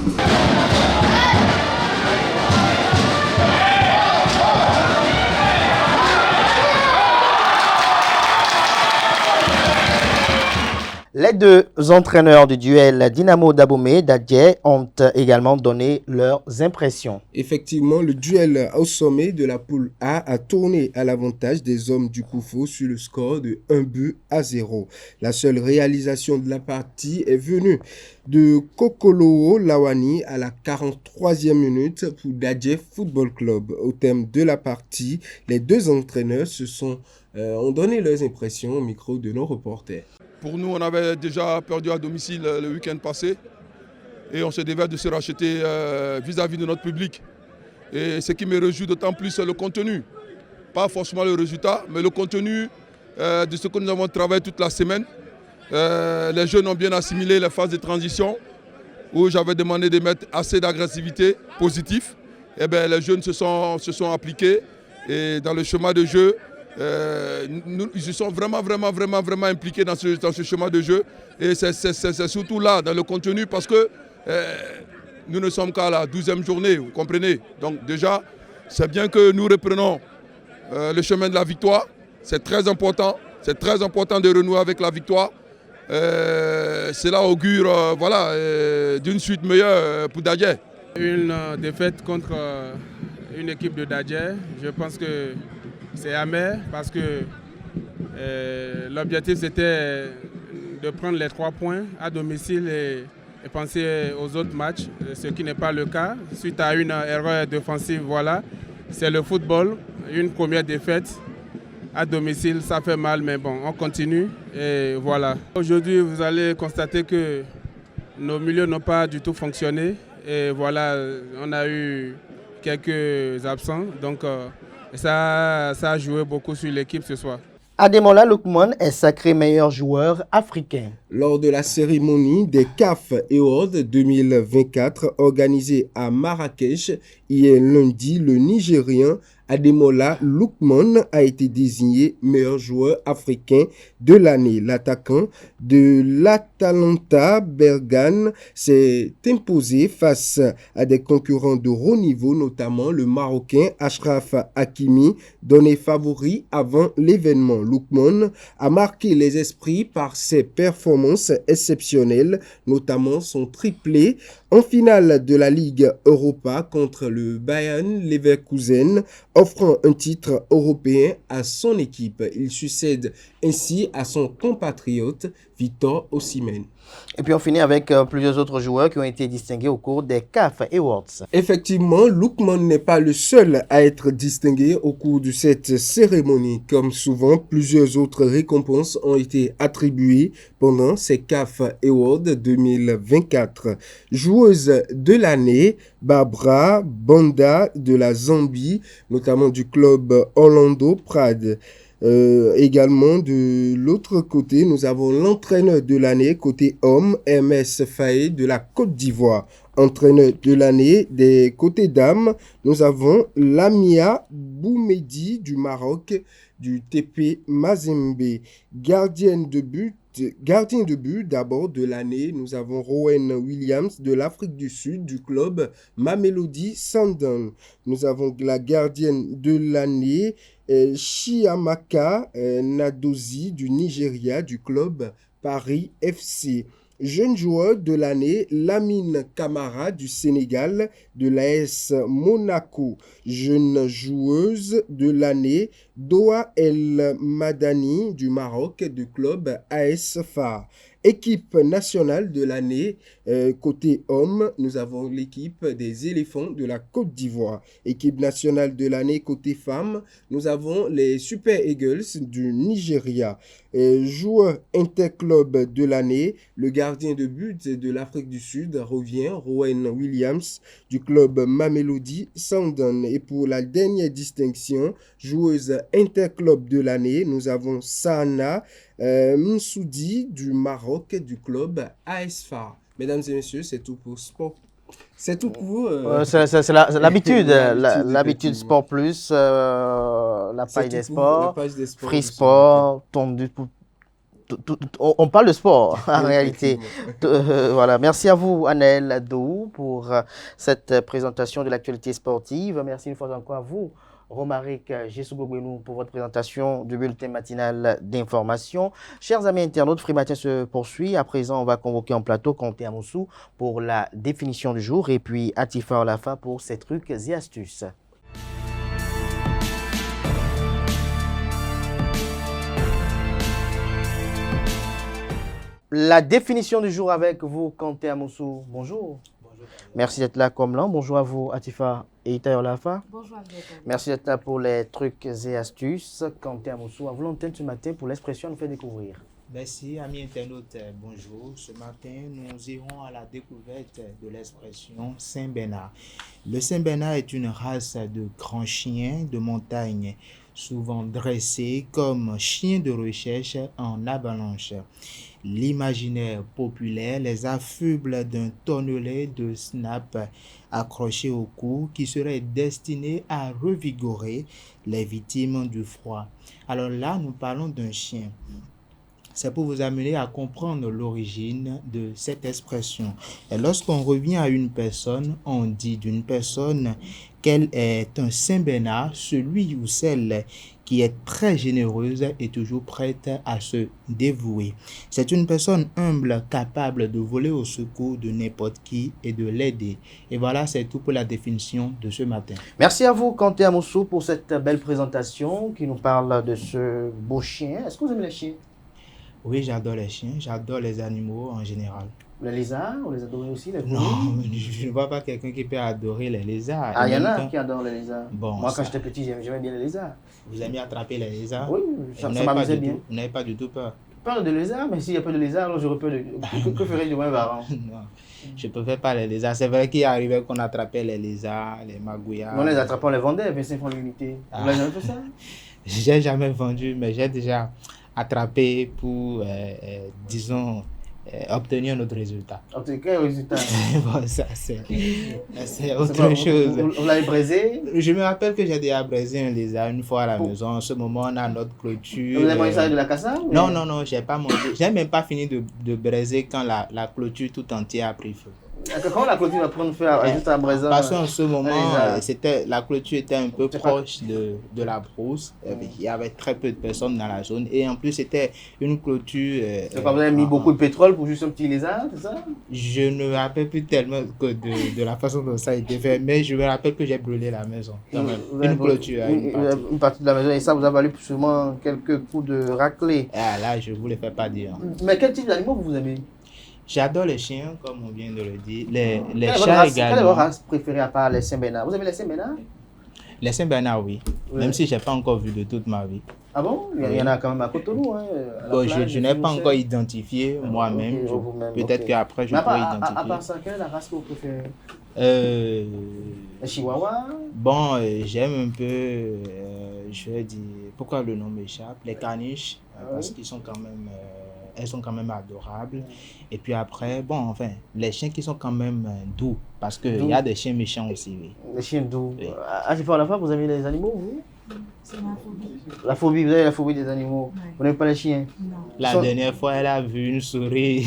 Les deux entraîneurs du duel Dynamo d'Abomey d'Adjé ont également donné leurs impressions. Effectivement, le duel au sommet de la poule A a tourné à l'avantage des hommes du Koufo sur le score de 1-0. La seule réalisation de la partie est venue de Kokolo Lawani à la 43e minute pour Dadje Football Club. Au terme de la partie, les deux entraîneurs ont donné leurs impressions au micro de nos reporters. Pour nous, on avait déjà perdu à domicile le week-end passé et on se devait de se racheter vis-à-vis de notre public. Et ce qui me réjouit d'autant plus, c'est le contenu. Pas forcément le résultat, mais le contenu de ce que nous avons travaillé toute la semaine. Les jeunes ont bien assimilé les phases de transition où j'avais demandé de mettre assez d'agressivité positive. Et bien, les jeunes se sont appliqués et dans le chemin de jeu, ils se sont vraiment impliqués dans ce chemin de jeu. Et c'est surtout là, dans le contenu, parce que nous ne sommes qu'à la 12e journée, vous comprenez. Donc déjà, c'est bien que nous reprenons le chemin de la victoire. C'est très important de renouer avec la victoire. Cela augure d'une suite meilleure pour Dadje. Une défaite contre une équipe de Dadje, je pense que c'est amer parce que l'objectif c'était de prendre les 3 points à domicile et penser aux autres matchs, ce qui n'est pas le cas. Suite à une erreur défensive, voilà, c'est le football, une première défaite à domicile, ça fait mal, mais bon, on continue et voilà. Aujourd'hui, vous allez constater que nos milieux n'ont pas du tout fonctionné et voilà, on a eu quelques absents, donc ça a joué beaucoup sur l'équipe ce soir. Ademola Lookman est sacré meilleur joueur africain. Lors de la cérémonie des CAF Awards 2024 organisée à Marrakech, hier lundi, le Nigérien Ademola Lookman a été désigné meilleur joueur africain de l'année. L'attaquant de l'Atalanta Bergame s'est imposé face à des concurrents de haut niveau, notamment le Marocain Achraf Hakimi, donné favori avant l'événement. Lookman a marqué les esprits par ses performances exceptionnelles, notamment son triplé en finale de la Ligue Europa contre le Bayern Leverkusen, offrant un titre européen à son équipe. Il succède ainsi à son compatriote Victor Osimhen. Et puis on finit avec plusieurs autres joueurs qui ont été distingués au cours des CAF Awards. Effectivement, Lookman n'est pas le seul à être distingué au cours de cette cérémonie. Comme souvent, plusieurs autres récompenses ont été attribuées pendant ces CAF Awards 2024. Joueuse de l'année, Barbara Banda de la Zambie, notamment du club Orlando Pride. Également de l'autre côté, nous avons l'entraîneur de l'année côté homme, MS Faye de la Côte d'Ivoire. Entraîneur de l'année des côtés dames, nous avons Lamia Boumedi du Maroc, du TP Mazembe. Gardien de but d'abord de l'année, nous avons Rowan Williams de l'Afrique du Sud du club Mamelodi Sundowns. Nous avons la gardienne de l'année Chiamaka Nadozi du Nigeria du club Paris FC. Jeune joueur de l'année, Lamine Camara du Sénégal de l'AS Monaco. Jeune joueuse de l'année, Doha El Madani du Maroc du club AS FAR. Équipe nationale de l'année, côté homme, nous avons l'équipe des éléphants de la Côte d'Ivoire. Équipe nationale de l'année, côté femme, nous avons les Super Eagles du Nigeria. Joueur interclub de l'année, le gardien de but de l'Afrique du Sud revient, Rowan Williams du club Mamelodi Sundowns. Et pour la dernière distinction, joueuse interclub de l'année, nous avons Sana Msoudi du Maroc du club AS FAR. Mesdames et messieurs, c'est tout pour sport. C'est tout pour vous. C'est l'habitude. L'habitude Sport Plus, la page des sports, Free Sport, on parle de sport en réalité. Voilà. Merci à vous, Anaël Dou, pour cette présentation de l'actualité sportive. Merci une fois encore à vous, Romaric Jessougouenou, pour votre présentation du bulletin matinal d'information. Chers amis internautes, Free Matin se poursuit. À présent, on va convoquer en plateau Kanté Amoussou pour la définition du jour et puis Atifa Olafa pour ses trucs et astuces. La définition du jour avec vous, Kanté Amoussou. Bonjour. Bonjour. Merci d'être là comme l'an. Bonjour à vous, Atifa et Itaï Olafa. Bonjour à vous. Merci d'être là pour les trucs et astuces. Kanté Amoussou, à vous l'antenne ce matin pour l'expression nous fait découvrir. Merci, amis internautes. Bonjour. Ce matin, nous irons à la découverte de l'expression Saint-Bernard. Le Saint-Bernard est une race de grands chiens de montagne, souvent dressés comme chiens de recherche en avalanche. L'imaginaire populaire les affuble d'un tonnelet de snap accroché au cou qui serait destiné à revigorer les victimes du froid. Alors là, nous parlons d'un chien. C'est pour vous amener à comprendre l'origine de cette expression. Et lorsqu'on revient à une personne, on dit d'une personne qu'elle est un Saint-Bernard, celui ou celle qui est très généreuse et toujours prête à se dévouer. C'est une personne humble, capable de voler au secours de n'importe qui et de l'aider. Et voilà, c'est tout pour la définition de ce matin. Merci à vous, Kanté Amoussou, pour cette belle présentation qui nous parle de ce beau chien. Est-ce que vous aimez les chiens? Oui, j'adore les chiens, j'adore les animaux en général. Les lézards, vous les adorez aussi, les Non, je ne vois pas quelqu'un qui peut adorer les lézards. Ah, il y en a qui adorent les lézards. Bon, moi, quand j'étais petit, j'aimais bien les lézards. Vous aimez attraper les lézards? Oui, ça m'amusait bien. Vous n'avez pas du tout peur? Peur de lézards, mais s'il n'y a pas de lézards, alors j'aurais peur de... Que ferais-je de moi, parent? Non, je ne préfère pas les lézards. C'est vrai qu'il arrivait qu'on attrapait les lézards, les magouillards. On les attrapait, on les vendait, 25 francs l'unité. Vous n'avez jamais fait ça? J'ai jamais vendu, mais j'ai déjà attrapé pour, disons, obtenir notre résultat. Obtenir quel résultat? Bon, ça c'est autre chose. Vous l'avez braisé? Je me rappelle que j'ai déjà braisé un lézard une fois à la maison. En ce moment, on a notre clôture. Vous avez mangé ça avec de la cassave? Non, j'ai pas mangé. J'ai même pas fini de braiser quand la clôture tout entière a pris feu. Quand la clôture va prendre feu juste à braiser? Parce qu'en ce moment, la clôture était un peu proche de la brousse. Il y avait très peu de personnes dans la zone. Et en plus, c'était une clôture... vous avez mis beaucoup de pétrole pour juste un petit lézard, c'est ça? Je ne me rappelle plus tellement que de la façon dont ça a été fait. Mais je me rappelle que j'ai brûlé la maison. Quand même. Une clôture. Une partie de la maison. Et ça vous a valu sûrement quelques coups de raclée. Ah là, je ne vous le fais pas dire. Mais quel type d'animaux vous aimez? J'adore les chiens, comme on vient de le dire. Les chats également. Quelle est votre race préférée à part les Saint-Bernard? Vous aimez les Saint-Bernard? Les Saint-Bernard, oui. Même si je n'ai pas encore vu de toute ma vie. Ah bon? Il y en a quand même à Cotonou. Hein, je n'ai pas encore identifié moi-même. Peut-être qu'après, je pourrais identifier. À part ça, quelle est la race que vous préférez? Les Chihuahuas? Bon, j'aime un peu, je vais dire, pourquoi le nom m'échappe? Les caniches, parce qu'ils sont quand même... elles sont quand même adorables. Et puis après, bon, enfin, les chiens qui sont quand même doux, parce qu'il y a des chiens méchants aussi. Oui. Les chiens doux. Oui. À la fois, vous avez les animaux, vous? C'est ma phobie. La phobie, vous avez la phobie des animaux. Ouais. Vous n'aimez pas les chiens? Non. La dernière fois, elle a vu une souris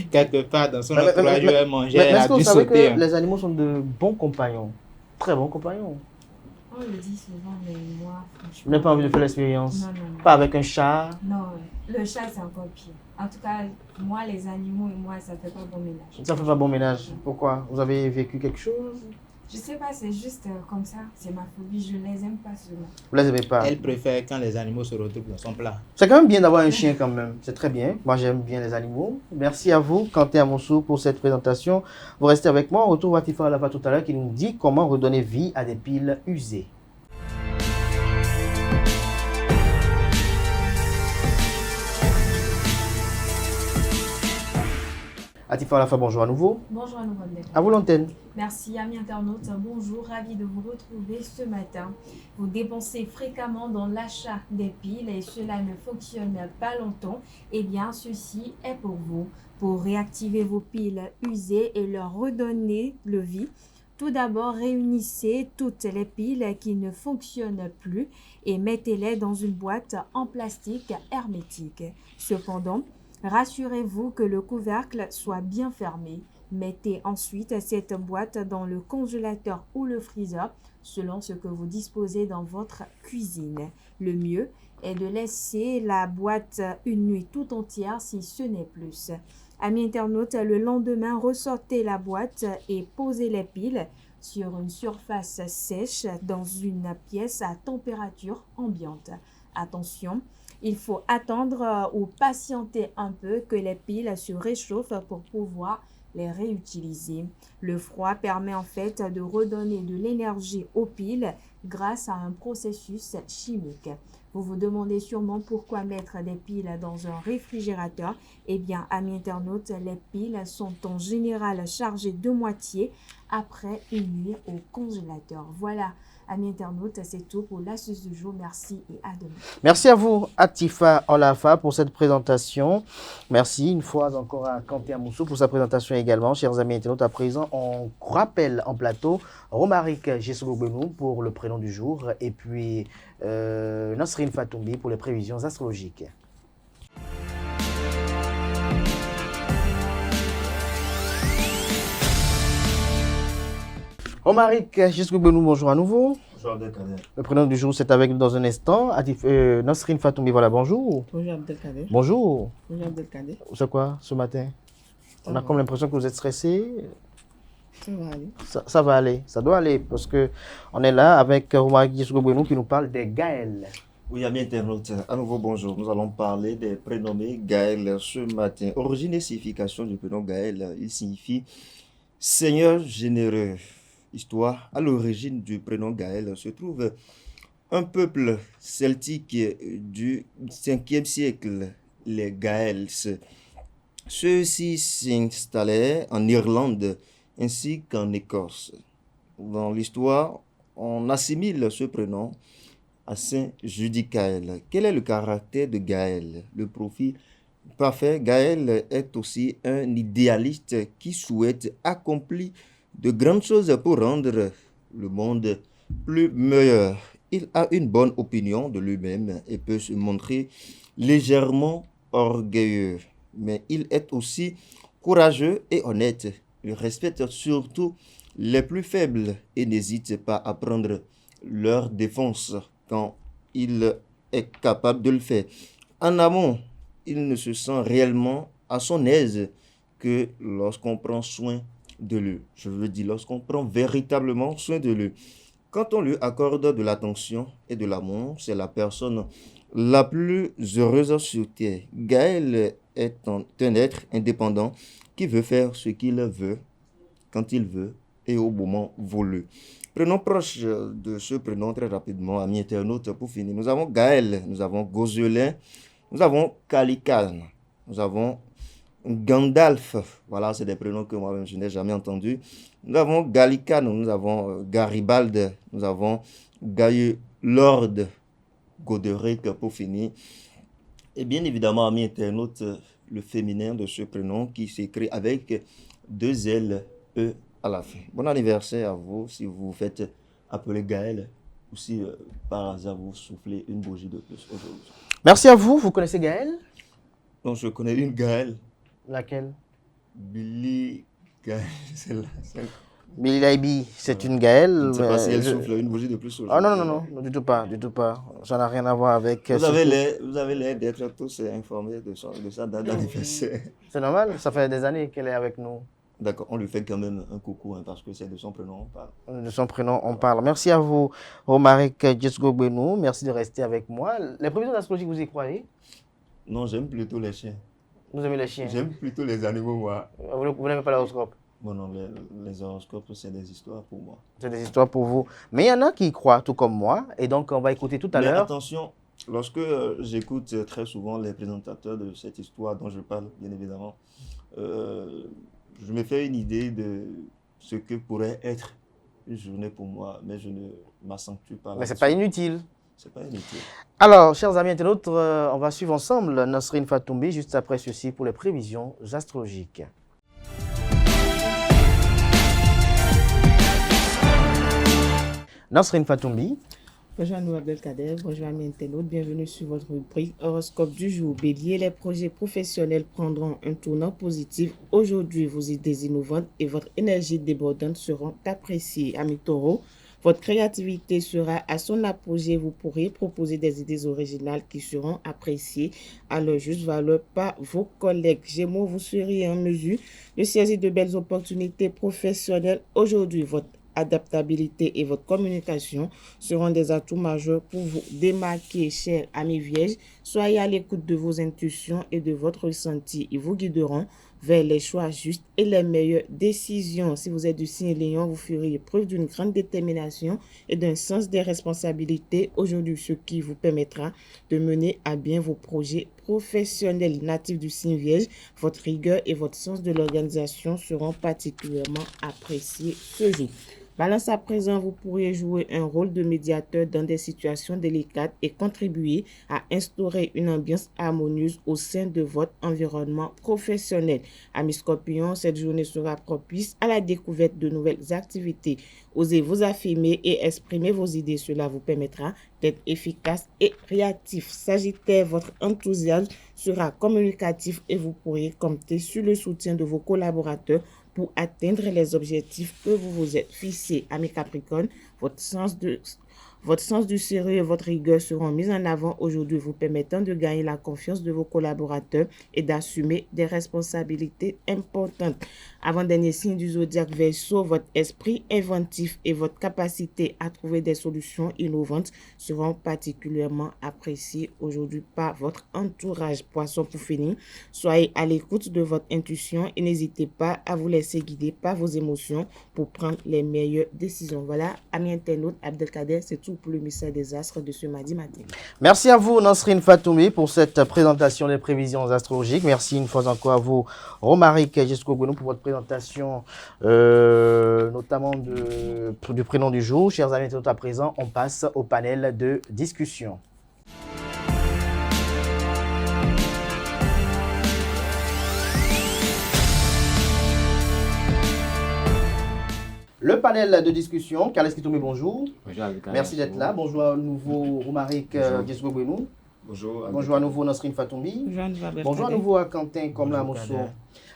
quelque part dans son entourage, elle mangeait, elle a dû sauter. Est-ce que vous savez que les animaux sont de bons compagnons? Très bons compagnons. On le dit souvent, mais moi, franchement... Vous n'avez pas envie de faire l'expérience? Non, non. Pas avec un chat? Non, le chat, c'est encore pire. En tout cas, moi, les animaux et moi, ça ne fait pas bon ménage. Ça ne fait pas bon ménage? Pourquoi? Vous avez vécu quelque chose? Je sais pas, c'est juste comme ça. C'est ma phobie, je les aime pas seulement. Vous les aimez pas? Elle préfère quand les animaux se retrouvent dans son plat. C'est quand même bien d'avoir un chien quand même. C'est très bien. Moi, j'aime bien les animaux. Merci à vous, Kanté Amoussou, pour cette présentation. Vous restez avec moi. On retrouve Atifa Olafa tout à l'heure qui nous dit comment redonner vie à des piles usées. Atifa Olafa, bonjour à nouveau. Bonjour à nouveau. À vous l'antenne. Merci amis internautes, bonjour, ravi de vous retrouver ce matin. Vous dépensez fréquemment dans l'achat des piles et cela ne fonctionne pas longtemps. Eh bien, ceci est pour vous. Pour réactiver vos piles usées et leur redonner le vie, Tout d'abord, réunissez toutes les piles qui ne fonctionnent plus et mettez-les dans une boîte en plastique hermétique. Cependant, rassurez-vous que le couvercle soit bien fermé. Mettez ensuite cette boîte dans le congélateur ou le freezer selon ce que vous disposez dans votre cuisine. Le mieux est de laisser la boîte une nuit tout entière si ce n'est plus. Amis internautes, le lendemain, ressortez la boîte et posez les piles sur une surface sèche dans une pièce à température ambiante. Attention, il faut attendre ou patienter un peu que les piles se réchauffent pour pouvoir les réutiliser. Le froid permet en fait de redonner de l'énergie aux piles grâce à un processus chimique. Vous vous demandez sûrement pourquoi mettre des piles dans un réfrigérateur. Eh bien, amis internautes, les piles sont en général chargées de moitié après une nuit au congélateur. Voilà, amis internautes, c'est tout pour l'astuce du jour. Merci et à demain. Merci à vous, Atifa Olafa, pour cette présentation. Merci une fois encore à Kanté Amoussou pour sa présentation également. Chers amis internautes, à présent, on rappelle en plateau Romaric Jessougbenou pour le prénom du jour et puis Nasrine Fatoumbi pour les prévisions astrologiques. Romaric Jessougbenou, bonjour à nouveau. Bonjour Abdelkader. Le prénom du jour, c'est avec nous dans un instant. Nasrine Fatoumbi, voilà, bonjour. Bonjour Abdelkader. Bonjour. Bonjour Abdelkader. C'est quoi ce matin? On a comme l'impression que vous êtes stressé. Ça va aller. Ça va aller, ça doit aller, parce qu'on est là avec Romaric Jessougbenou qui nous parle des Gaëls. Oui, amis internautes, à nouveau bonjour. Nous allons parler des prénommés Gaël ce matin. Origine et signification du prénom Gaël, il signifie Seigneur généreux. Histoire, à l'origine du prénom Gaël se trouve un peuple celtique du 5e siècle, les Gaels. Ceux-ci s'installaient en Irlande ainsi qu'en Écosse. Dans l'histoire, on assimile ce prénom à Saint Judicaël. Quel est le caractère de Gaël? Le profil parfait, Gaël est aussi un idéaliste qui souhaite accomplir de grandes choses pour rendre le monde plus meilleur. Il a une bonne opinion de lui-même et peut se montrer légèrement orgueilleux. Mais il est aussi courageux et honnête. Il respecte surtout les plus faibles et n'hésite pas à prendre leur défense quand il est capable de le faire. En amont, il ne se sent réellement à son aise que lorsqu'on prend soin de lui. Je veux dire, lorsqu'on prend véritablement soin de lui. Quand on lui accorde de l'attention et de l'amour, c'est la personne la plus heureuse sur terre. Gaël est un être indépendant qui veut faire ce qu'il veut, quand il veut et au moment voulu. Prenons proche de ce prénom très rapidement, amis internautes, pour finir. Nous avons Gaël, nous avons Gozelin, nous avons Kalikan, nous avons Gandalf, voilà, c'est des prénoms que moi-même je n'ai jamais entendus. Nous avons Gallican, nous avons Garibaldi, nous avons Gailleux Lord, Goderic pour finir. Et bien évidemment, amis internautes, le féminin de ce prénom qui s'écrit avec 2 L, E à la fin. Bon anniversaire à vous si vous vous faites appeler Gaël ou si par hasard vous soufflez une bougie de plus aujourd'hui. Merci à vous. Vous connaissez Gaël? Non, je connais une Gaël. Laquelle? Billy Gaël, c'est là. Billy Laibi, c'est une Gaël. Je ne sais pas si elle souffle une bougie de plus aujourd'hui. Ah non, du tout pas. Ça n'a rien à voir avec... Vous avez l'air d'être tous informés de ça dans l'anniversaire. C'est normal, ça fait des années qu'elle est avec nous. D'accord, on lui fait quand même un coucou parce que c'est de son prénom on parle. De son prénom on parle. Merci à vous, Romaric Jessougbenou. Merci de rester avec moi. Les prévisions astrologiques, vous y croyez? Non, j'aime plutôt les chiens. Vous aimez les chiens? J'aime plutôt les animaux, moi. Vous n'aimez pas l'horoscope? Bon, non, les horoscopes, c'est des histoires pour moi. C'est des histoires pour vous. Mais il y en a qui y croient, tout comme moi. Et donc, on va écouter tout à l'heure. Mais attention, lorsque j'écoute très souvent les présentateurs de cette histoire dont je parle, bien évidemment, je me fais une idée de ce que pourrait être une journée pour moi, mais je ne m'accentue pas là-dessus. Mais ce n'est pas inutile. C'est pas inutile. Alors, chers amis internautes, on va suivre ensemble Nasrine Fatoumbi juste après ceci pour les prévisions astrologiques. Nasrin Fatoumbi. Bonjour à nous Abdelkader, bonjour à mes internautes, bienvenue sur votre rubrique Horoscope du jour. Bélier, les projets professionnels prendront un tournant positif. Aujourd'hui, vos idées innovantes et votre énergie débordante seront appréciées. Amis Taureau, votre créativité sera à son apogée. Vous pourrez proposer des idées originales qui seront appréciées à leur juste valeur par vos collègues. Gémeaux, vous serez en mesure de saisir de belles opportunités professionnelles. Aujourd'hui, votre adaptabilité et votre communication seront des atouts majeurs pour vous démarquer, chers amis vierges. Soyez à l'écoute de vos intuitions et de votre ressenti. Ils vous guideront vers les choix justes et les meilleures décisions. Si vous êtes du signe Lion, vous ferez preuve d'une grande détermination et d'un sens des responsabilités aujourd'hui, ce qui vous permettra de mener à bien vos projets professionnels. Natifs du signe Vierge, votre rigueur et votre sens de l'organisation seront particulièrement appréciés ce jour. Balance, à présent, vous pourrez jouer un rôle de médiateur dans des situations délicates et contribuer à instaurer une ambiance harmonieuse au sein de votre environnement professionnel. Amis Scorpions, cette journée sera propice à la découverte de nouvelles activités. Osez vous affirmer et exprimer vos idées. Cela vous permettra d'être efficace et réactif. Sagittaire, votre enthousiasme sera communicatif et vous pourrez compter sur le soutien de vos collaborateurs pour atteindre les objectifs que vous vous êtes fixés. Amis Capricorne, votre sens du sérieux et votre rigueur seront mis en avant aujourd'hui, vous permettant de gagner la confiance de vos collaborateurs et d'assumer des responsabilités importantes. Avant-dernier signe du zodiaque Verseau, votre esprit inventif et votre capacité à trouver des solutions innovantes seront particulièrement appréciés aujourd'hui par votre entourage. Poisson, pour finir, soyez à l'écoute de votre intuition et n'hésitez pas à vous laisser guider par vos émotions pour prendre les meilleures décisions. Voilà, amis internautes, Abdelkader, c'est tout pour le message des astres de ce mardi matin. Merci à vous, Nasrin Fatoumbi, pour cette présentation des prévisions astrologiques. Merci une fois encore à vous, Romaric Jesco-Gounou, pour votre présentation, notamment du prénom du jour. Chers amis internautes, à présent, on passe au panel de discussion. Le panel de discussion, Carles Kitoumé, bonjour. Bonjour. Merci d'être là. Bonjour à nouveau Romaric Jesco-Gounou. Bonjour. Bonjour à nouveau Nasrin Fatoumbi. Bonjour, Bonjour à nouveau à Quentin Komla-Mousso.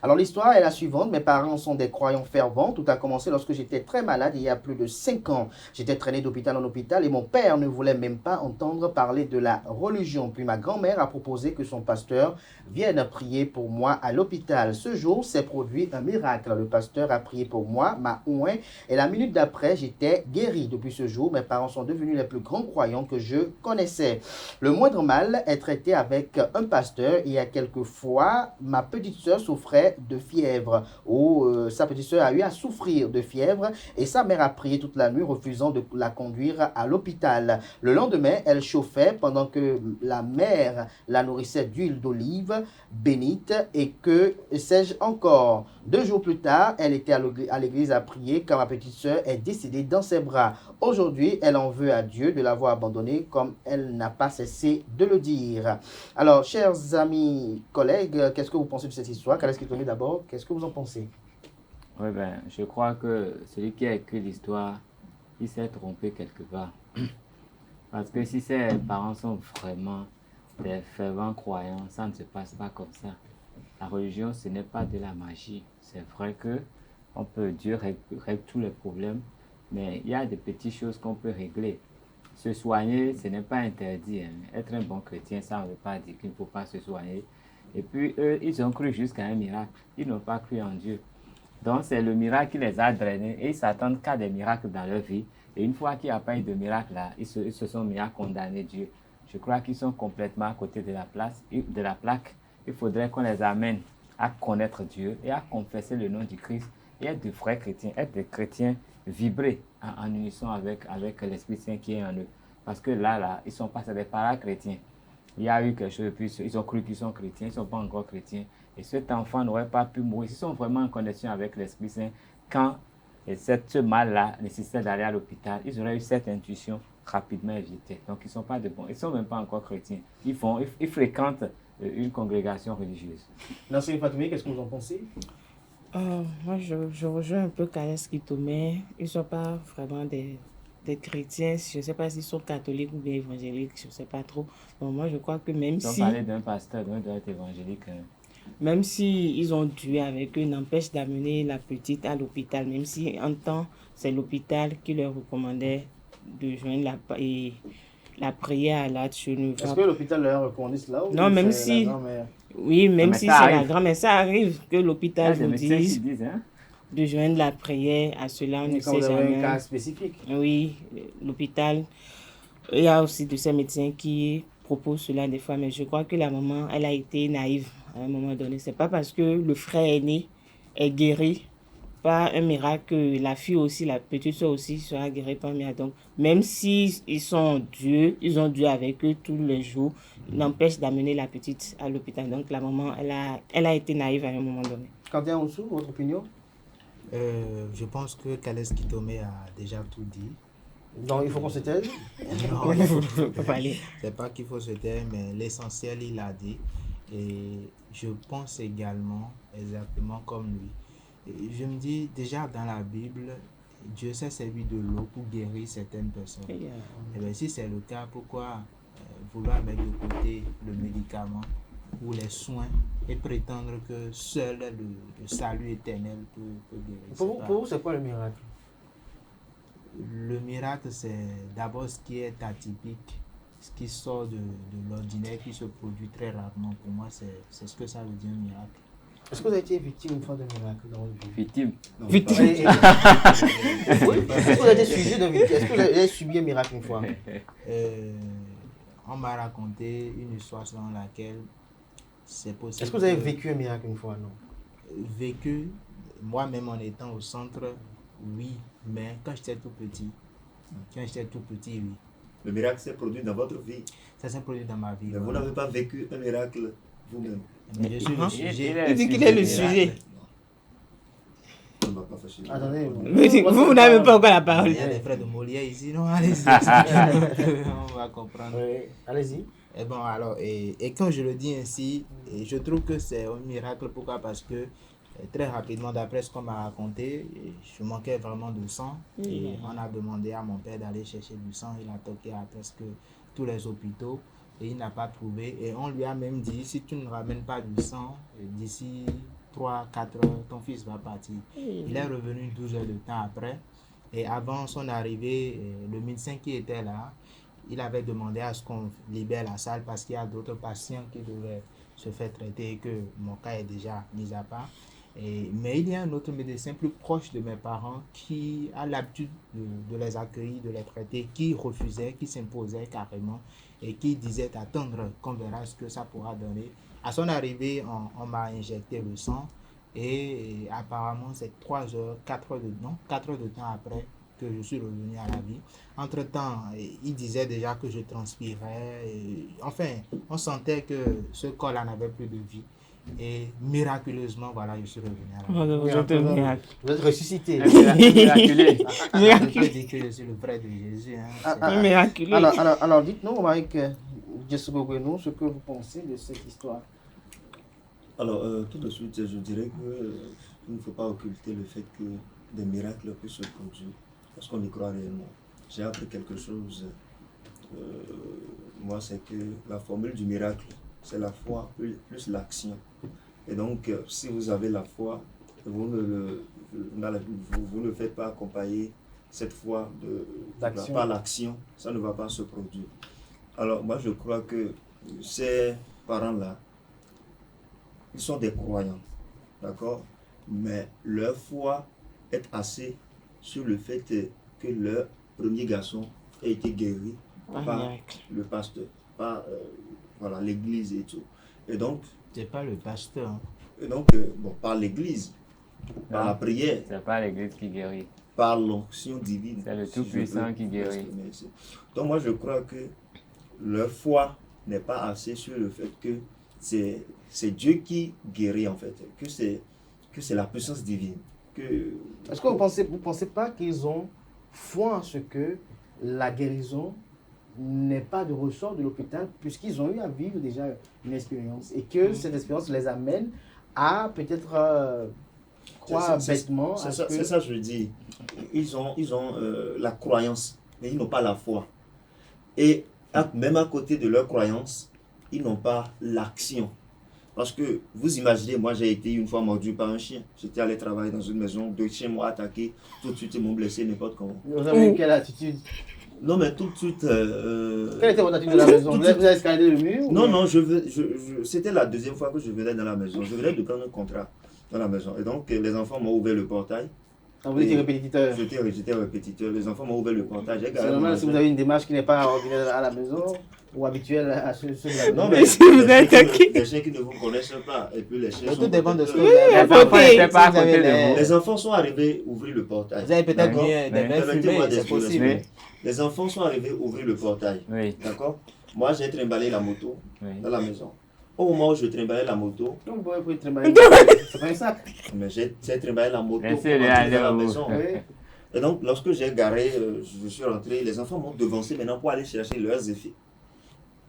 Alors l'histoire est la suivante, mes parents sont des croyants fervents, tout a commencé lorsque j'étais très malade il y a plus de 5 ans. J'étais traîné d'hôpital en hôpital et mon père ne voulait même pas entendre parler de la religion. Puis ma grand-mère a proposé que son pasteur vienne prier pour moi à l'hôpital. Ce jour s'est produit un miracle, le pasteur a prié pour moi, m'a oint et la minute d'après j'étais guéri. Depuis ce jour, mes parents sont devenus les plus grands croyants que je connaissais. Le moindre mal est traité avec un pasteur. Il y a quelques fois, ma petite sœur souffrait de fièvre, ou sa petite sœur a eu à souffrir de fièvre et sa mère a prié toute la nuit refusant de la conduire à l'hôpital. Le lendemain, elle chauffait pendant que la mère la nourrissait d'huile d'olive bénite et que sais-je encore. 2 jours plus tard, elle était à l'église à prier quand ma petite sœur est décédée dans ses bras. Aujourd'hui, elle en veut à Dieu de l'avoir abandonnée comme elle n'a pas cessé de le dire. Alors, chers amis, collègues, qu'est-ce que vous pensez de cette histoire? D'abord, qu'est-ce que vous en pensez? Oui, je crois que celui qui a écrit l'histoire, il s'est trompé quelque part. Parce que si ses parents sont vraiment des fervents croyants, ça ne se passe pas comme ça. La religion, ce n'est pas de la magie. C'est vrai que Dieu règle tous les problèmes, mais il y a des petites choses qu'on peut régler. Se soigner, ce n'est pas interdit. Être un bon chrétien, ça ne veut pas dire qu'il ne faut pas se soigner. Et puis eux, ils ont cru jusqu'à un miracle. Ils n'ont pas cru en Dieu. Donc c'est le miracle qui les a drainés et ils s'attendent qu'à des miracles dans leur vie. Et une fois qu'il n'y a pas eu de miracle là, ils se sont mis à condamner Dieu. Je crois qu'ils sont complètement à côté de la plaque. Il faudrait qu'on les amène à connaître Dieu et à confesser le nom du Christ et être de vrais chrétiens, être des chrétiens vibrés en unisson avec l'Esprit Saint qui est en eux. Parce que là, ils sont pas des para-chrétiens. Il y a eu quelque chose, puis ils ont cru qu'ils sont chrétiens, ils ne sont pas encore chrétiens. Et cet enfant n'aurait pas pu mourir. Ils sont vraiment en connexion avec l'Esprit Saint. Quand ce mal-là nécessitait d'aller à l'hôpital, ils auraient eu cette intuition rapidement évitée. Donc ils ne sont pas de bons. Ils ne sont même pas encore chrétiens. Ils fréquentent une congrégation religieuse. Nasrin Fatoumbi, qu'est-ce que vous en pensez? Moi, je rejoins un peu Carles Kitoumé. Ils ne sont pas vraiment des peut-être chrétiens, je ne sais pas s'ils sont catholiques ou bien évangéliques, je ne sais pas trop. Bon, moi, je crois que même si... On parlait d'un pasteur, donc doit être évangélique. Même si ils ont dû avec eux, n'empêche d'amener la petite à l'hôpital, même si en temps, c'est l'hôpital qui leur recommandait de joindre la prière à l'acte. Est-ce que l'hôpital leur recommande cela ou non, même si... Oui, même si c'est la grand-mère, ça arrive que l'hôpital vous dise de joindre la prière à cela, on ne sait jamais. Un cas spécifique. Oui, l'hôpital, il y a aussi de ces médecins qui proposent cela des fois, mais je crois que la maman, elle a été naïve à un moment donné. C'est pas parce que le frère aîné est guéri par un miracle que la fille aussi, la petite soeur aussi sera guérie par un miracle. Donc, même si ils ont Dieu avec eux tous les jours, n'empêche d'amener la petite à l'hôpital. Donc, la maman, elle a été naïve à un moment donné. Quentin Oussou, votre opinion? Je pense que Kales Kitomé a déjà tout dit. Donc il faut qu'on se taise? Non, c'est pas qu'il faut se taire, mais l'essentiel, il a dit. Et je pense également exactement comme lui. Et je me dis, déjà dans la Bible, Dieu s'est servi de l'eau pour guérir certaines personnes. Et bien, si c'est le cas, pourquoi vouloir mettre de côté le médicament ou les soins et prétendre que seul le salut éternel peut guérir? Pour vous, c'est quoi le miracle? Le miracle, c'est d'abord ce qui est atypique, ce qui sort de l'ordinaire, qui se produit très rarement. Pour moi, c'est ce que ça veut dire, un miracle. Est-ce que vous avez été victime une fois d'un miracle dans votre vie? Victime. Victime. Oui, est-ce que vous avez été sujet d'un miracle? Est-ce que vous avez subi un miracle une fois? On m'a raconté une histoire selon laquelle c'est possible. Est-ce que vous avez vécu un miracle une fois, non? Vécu, moi-même en étant au centre, oui, mais quand j'étais tout petit, oui. Le miracle s'est produit dans votre vie? Ça s'est produit dans ma vie. Mais vous n'avez pas vécu un miracle vous-même? Mais je suis le sujet. Il dit qu'il est le sujet. Attendez, vous n'avez pas encore la parole. Il y a des frères de Molière ici, non? Allez-y. On va comprendre. Oui, allez-y. Et bon, alors, et quand je le dis ainsi, je trouve que c'est un miracle. Pourquoi? Parce que très rapidement, d'après ce qu'on m'a raconté, je manquais vraiment de sang. Et on a demandé à mon père d'aller chercher du sang. Il a toqué à presque tous les hôpitaux et il n'a pas trouvé. Et on lui a même dit, si tu ne ramènes pas du sang, d'ici 3-4 heures, ton fils va partir. Il est revenu 12 heures de temps après. Et avant son arrivée, le médecin qui était là, il avait demandé à ce qu'on libère la salle parce qu'il y a d'autres patients qui devaient se faire traiter et que mon cas est déjà mis à part. Mais il y a un autre médecin plus proche de mes parents qui a l'habitude de les accueillir, de les traiter, qui refusait, qui s'imposait carrément et qui disait attendre qu'on verra ce que ça pourra donner. À son arrivée, on m'a injecté le sang et apparemment c'est 4 heures de temps après que je suis revenu à la vie. Entre-temps, il disait déjà que je transpirais. Enfin, on sentait que ce corps-là n'avait plus de vie. Et miraculeusement, voilà, je suis revenu à la vie. Vous êtes ressuscité. Miraculé. Je peux dire que je suis le frère de Jésus. Miraculé. Alors dites-nous, Mike, ce que vous pensez de cette histoire. Alors, tout de suite, je dirais qu'il ne faut pas occulter le fait que des miracles puissent se produire, parce qu'on y croit réellement. J'ai appris quelque chose, moi, c'est que la formule du miracle, c'est la foi plus l'action. Et donc, si vous avez la foi, vous ne faites pas accompagner cette foi par l'action, ça ne va pas se produire. Alors, moi, je crois que ces parents-là, ils sont des croyants, d'accord? Mais leur foi est assez sur le fait que leur premier garçon a été guéri par le pasteur, par l'église et tout. Et donc... C'est pas le pasteur. Et donc, par l'église, par la prière. C'est pas l'église qui guérit. Par l'onction divine. C'est le Tout-Puissant qui guérit. Donc moi, je crois que leur foi n'est pas assez sur le fait que c'est Dieu qui guérit en fait, que c'est la puissance divine. Est-ce que vous pensez pas qu'ils ont foi en ce que la guérison n'est pas de ressort de l'hôpital, puisqu'ils ont eu à vivre déjà une expérience et que cette expérience les amène à peut-être croire bêtement. C'est ça, je dis. Ils ont la croyance mais ils n'ont pas la foi. Et même à côté de leur croyance, ils n'ont pas l'action. Parce que vous imaginez, moi j'ai été une fois mordu par un chien. J'étais allé travailler dans une maison, 2 chiens m'ont attaqué, tout de suite ils m'ont blessé n'importe comment. Vous avez eu quelle attitude? Non, mais tout de suite. Quelle était votre attitude de la maison? Vous avez escaladé le mur? Non, c'était la deuxième fois que je venais dans la maison. Je venais de prendre un contrat dans la maison. Et donc, les enfants m'ont ouvert le portail. Ah, vous étiez répétiteur? J'étais répétiteur. Les enfants m'ont ouvert le portail. C'est normal si vous avez une démarche qui n'est pas ordinaire à la maison ou habituelle à ceux de la maison. Non, mais si vous êtes des chiens qui ne vous connaissent pas. Et puis les chiens sont. Tout dépend de ce que vous avez. Les enfants sont arrivés ouvrir le portail. Vous avez peut-être des mains fumées, c'est possible. Les enfants sont arrivés ouvrir le portail. D'accord? Moi, j'ai trimballé la moto dans la maison. Au moment où je trimballais la moto. Donc, vous pouvez trimballer. C'est pas un sac. Mais j'ai trimballé la moto pour rentrer dans la maison. Et donc, lorsque j'ai garé, je suis rentré, les enfants m'ont devancé maintenant pour aller chercher leurs effets.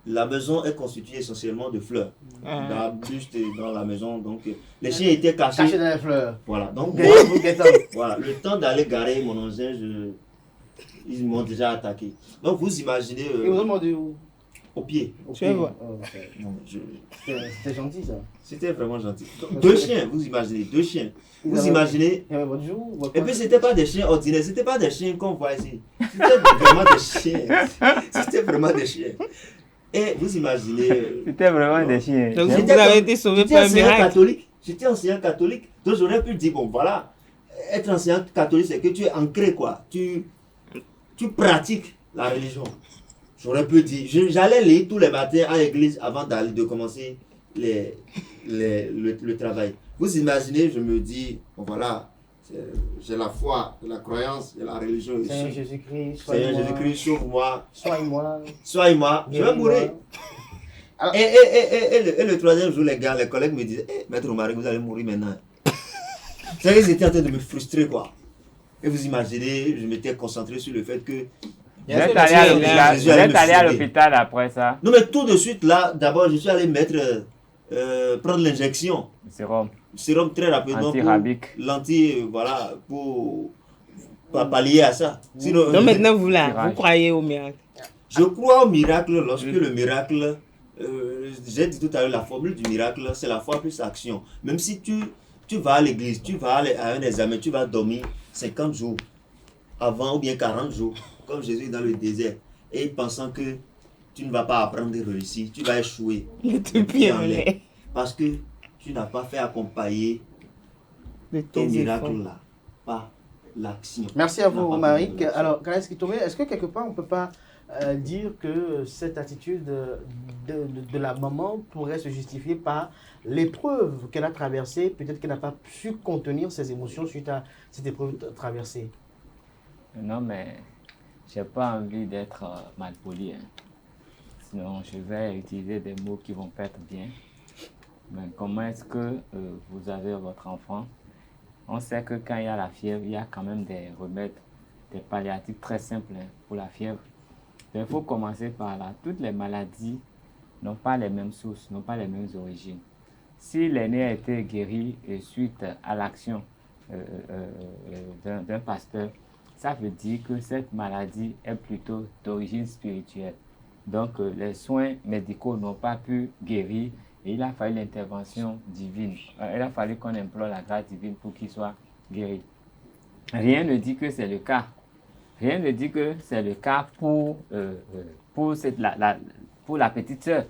La maison est constituée essentiellement de fleurs, d'arbustes dans la maison. Donc, les chiens étaient cachés dans les fleurs. Voilà. Donc, voilà, le temps d'aller garer mon engin, ils m'ont déjà attaqué. Donc, vous imaginez. Ils vous ont mordu où? Au pied. C'était gentil ça. C'était vraiment gentil. 2 chiens, vous imaginez, 2 chiens. Vous imaginez. Et puis c'était pas des chiens ordinaires, c'était pas des chiens qu'on voit ici. C'était vraiment des chiens. C'était vraiment des chiens. Et vous imaginez. C'était vraiment des chiens. Donc vous avez été sauvé par un miracle. J'étais enseignant catholique. Donc j'aurais pu dire, bon voilà, être enseignant catholique, c'est que tu es ancré quoi. Tu pratiques la religion. J'aurais pu dire, j'allais lire tous les matins à l'église avant de commencer le travail. Vous imaginez, je me dis, bon voilà, j'ai la foi, la croyance, j'ai la religion. Seigneur Jésus-Christ, Seigneur Jésus-Christ, sauve-moi. Soigne-moi. Je vais mourir. Et le 3e jour, les collègues me disaient, Maître Omar, vous allez mourir maintenant. C'est qu'ils étaient en train de me frustrer, quoi. Et vous imaginez, je m'étais concentré sur le fait que vous êtes allé à l'hôpital après ça? Non, mais tout de suite, là, d'abord, je suis allé prendre l'injection. Sérum très rapidement. Voilà, pour pallier à ça. Sinon, donc maintenant, vous croyez au miracle? Je crois au miracle lorsque le miracle, j'ai dit tout à l'heure, la formule du miracle, c'est la foi plus action. Même si tu vas à l'église, tu vas à un examen, tu vas dormir 50 jours avant ou bien 40 jours. Comme Jésus dans le désert, et pensant que tu ne vas pas apprendre et réussir, tu vas échouer. Parce que tu n'as pas fait accompagner ton miracle-là par l'action. Merci à vous, Marik. Alors, est-ce que quelque part on ne peut pas dire que cette attitude de la maman pourrait se justifier par l'épreuve qu'elle a traversée? Peut-être qu'elle n'a pas su contenir ses émotions suite à cette épreuve traversée. Non, mais j'ai pas envie d'être mal poli. Sinon, je vais utiliser des mots qui vont pas être bien. Mais comment est-ce que vous avez votre enfant? On sait que quand il y a la fièvre, il y a quand même des remèdes, des palliatifs très simples pour la fièvre. Donc, il faut commencer par là. Toutes les maladies n'ont pas les mêmes sources, n'ont pas les mêmes origines. Si l'aîné a été guéri suite à l'action d'un pasteur, ça veut dire que cette maladie est plutôt d'origine spirituelle. Donc, les soins médicaux n'ont pas pu guérir et il a fallu l'intervention divine. Il a fallu qu'on implore la grâce divine pour qu'il soit guéri. Rien ne dit que c'est le cas. Rien ne dit que c'est le cas pour la petite sœur.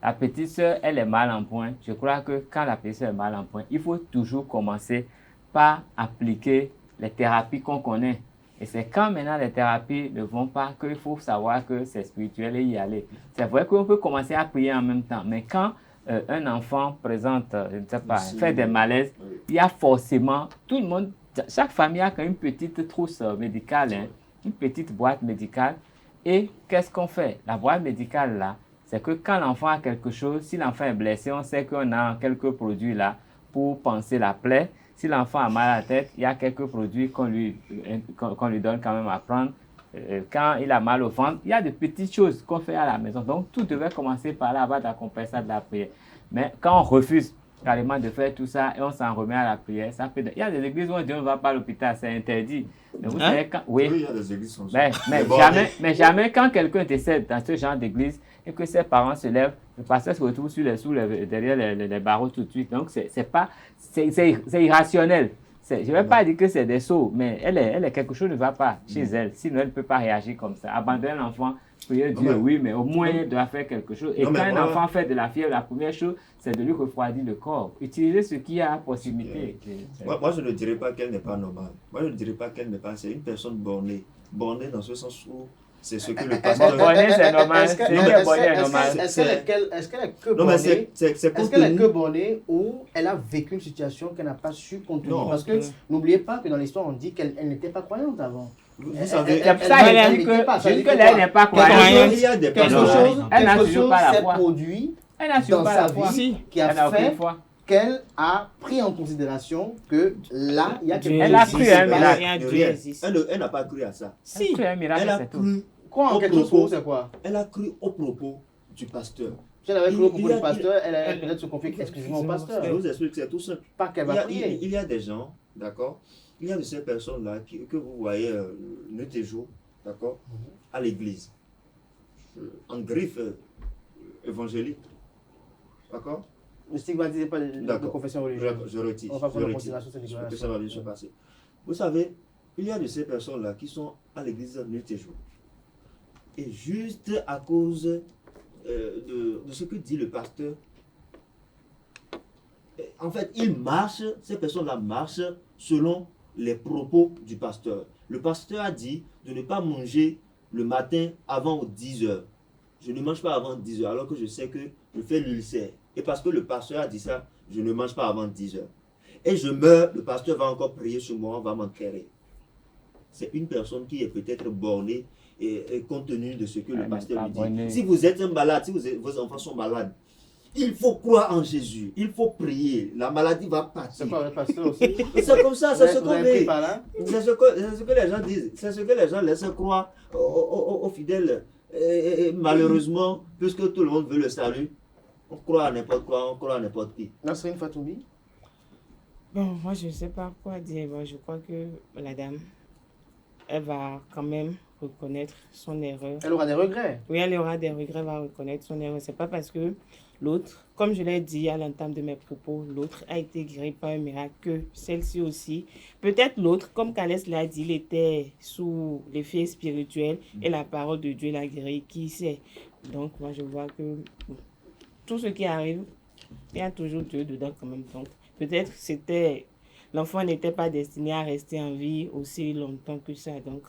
La petite sœur, elle est mal en point. Je crois que quand la petite sœur est mal en point, il faut toujours commencer par appliquer les thérapies qu'on connaît. Et c'est quand maintenant les thérapies ne vont pas qu'il faut savoir que c'est spirituel et y aller. C'est vrai qu'on peut commencer à prier en même temps, mais quand un enfant présente, je ne sais pas, fait des malaises, il y a forcément, tout le monde, chaque famille a quand même une petite trousse médicale, une petite boîte médicale. Et qu'est-ce qu'on fait? La boîte médicale là, c'est que quand l'enfant a quelque chose, si l'enfant est blessé, on sait qu'on a quelques produits là pour panser la plaie. Si l'enfant a mal à la tête, il y a quelques produits qu'on lui donne quand même à prendre. Quand il a mal au ventre, il y a de petites choses qu'on fait à la maison. Donc, tout devait commencer par là avant d'accompagner ça de la prière. Mais quand on refuse, carrément de faire tout ça et on s'en remet à la prière. Ça peut... Il y a des églises où on dit on ne va pas à l'hôpital, c'est interdit. Mais vous savez quand... Oui, il y a des églises comme ça. Mais jamais quand quelqu'un décède dans ce genre d'église et que ses parents se lèvent, le pasteur se retrouve derrière les barreaux tout de suite. Donc c'est irrationnel. Je ne vais pas dire que c'est des sots, mais quelque chose ne va pas chez elle. Sinon, elle ne peut pas réagir comme ça. Abandonner l'enfant, prier Dieu, oui, mais au moins, il doit faire quelque chose. Et quand un enfant fait de la fièvre, la première chose, c'est de lui refroidir le corps. Utiliser ce qui a à proximité. Moi, je ne dirais pas qu'elle n'est pas normale. Moi, je ne dirais pas qu'elle n'est pas... C'est une personne bornée. Bornée dans ce sens où c'est ce que le pasteur... Bornée, c'est normal. Est-ce qu'elle est que bornée ou elle a vécu une situation qu'elle n'a pas su contenir? Parce que n'oubliez pas que dans l'histoire, on dit qu'elle n'était pas croyante avant. Vous savez, elle dit qu'elle n'est pas croyante. Il y a des quelque chose s'est produit dans sa vie qui a fait qu'elle a pris en considération que là, il y a quelque chose. Elle a cru à un miracle. Elle n'a pas cru à ça. Si. Elle a cru. Quoi, en quelque chose, c'est quoi? Elle a cru au propos du pasteur. Si elle avait cru au propos du pasteur, elle allait peut-être se confier exclusivement au pasteur. Je vous explique que c'est tout simple. Pas qu'elle va prier. Il y a des gens, d'accord? Il y a de ces personnes-là que vous voyez nuit et jour, d'accord? À l'église. En griffe évangélique. D'accord? Ne stigmatisez pas les confessions religieuses. Je retire. On va prendre en considération cette déclaration. Que ça va bien se passer. Vous savez, il y a de ces personnes-là qui sont à l'église nuit et jour. Et juste à cause de ce que dit le pasteur, en fait, ces personnes-là marchent selon les propos du pasteur. Le pasteur a dit de ne pas manger le matin avant 10 heures. Je ne mange pas avant 10 heures, alors que je sais que je fais l'ulcère. Et parce que le pasteur a dit ça, je ne mange pas avant 10 heures. Et je meurs, le pasteur va encore prier sur moi, on va m'enterrer. C'est une personne qui est peut-être bornée et compte tenu de ce que le pasteur lui dit. Si vous êtes un malade, si vos enfants sont malades, il faut croire en Jésus, il faut prier, la maladie va partir. C'est pas le pasteur aussi? C'est comme ça, c'est ce qu'on dit. C'est ce que les gens disent, c'est ce que les gens laissent croire aux fidèles. Et malheureusement, puisque tout le monde veut le salut, on croit à n'importe quoi, on croit à n'importe qui. Nasrine Fatoubi? Bon, moi je ne sais pas quoi dire. Bon, je crois que la dame, elle va quand même reconnaître son erreur. Elle aura des regrets. Oui, elle aura des regrets, elle va reconnaître son erreur. C'est pas parce que l'autre, comme je l'ai dit à l'entame de mes propos, l'autre a été guéri par un miracle, que celle-ci aussi. Peut-être l'autre, comme Calès l'a dit, il était sous l'effet spirituel et la parole de Dieu l'a guéri. Qui sait? Donc, moi, je vois que tout ce qui arrive, il y a toujours Dieu dedans quand même. Donc, peut-être c'était... L'enfant n'était pas destiné à rester en vie aussi longtemps que ça. Donc,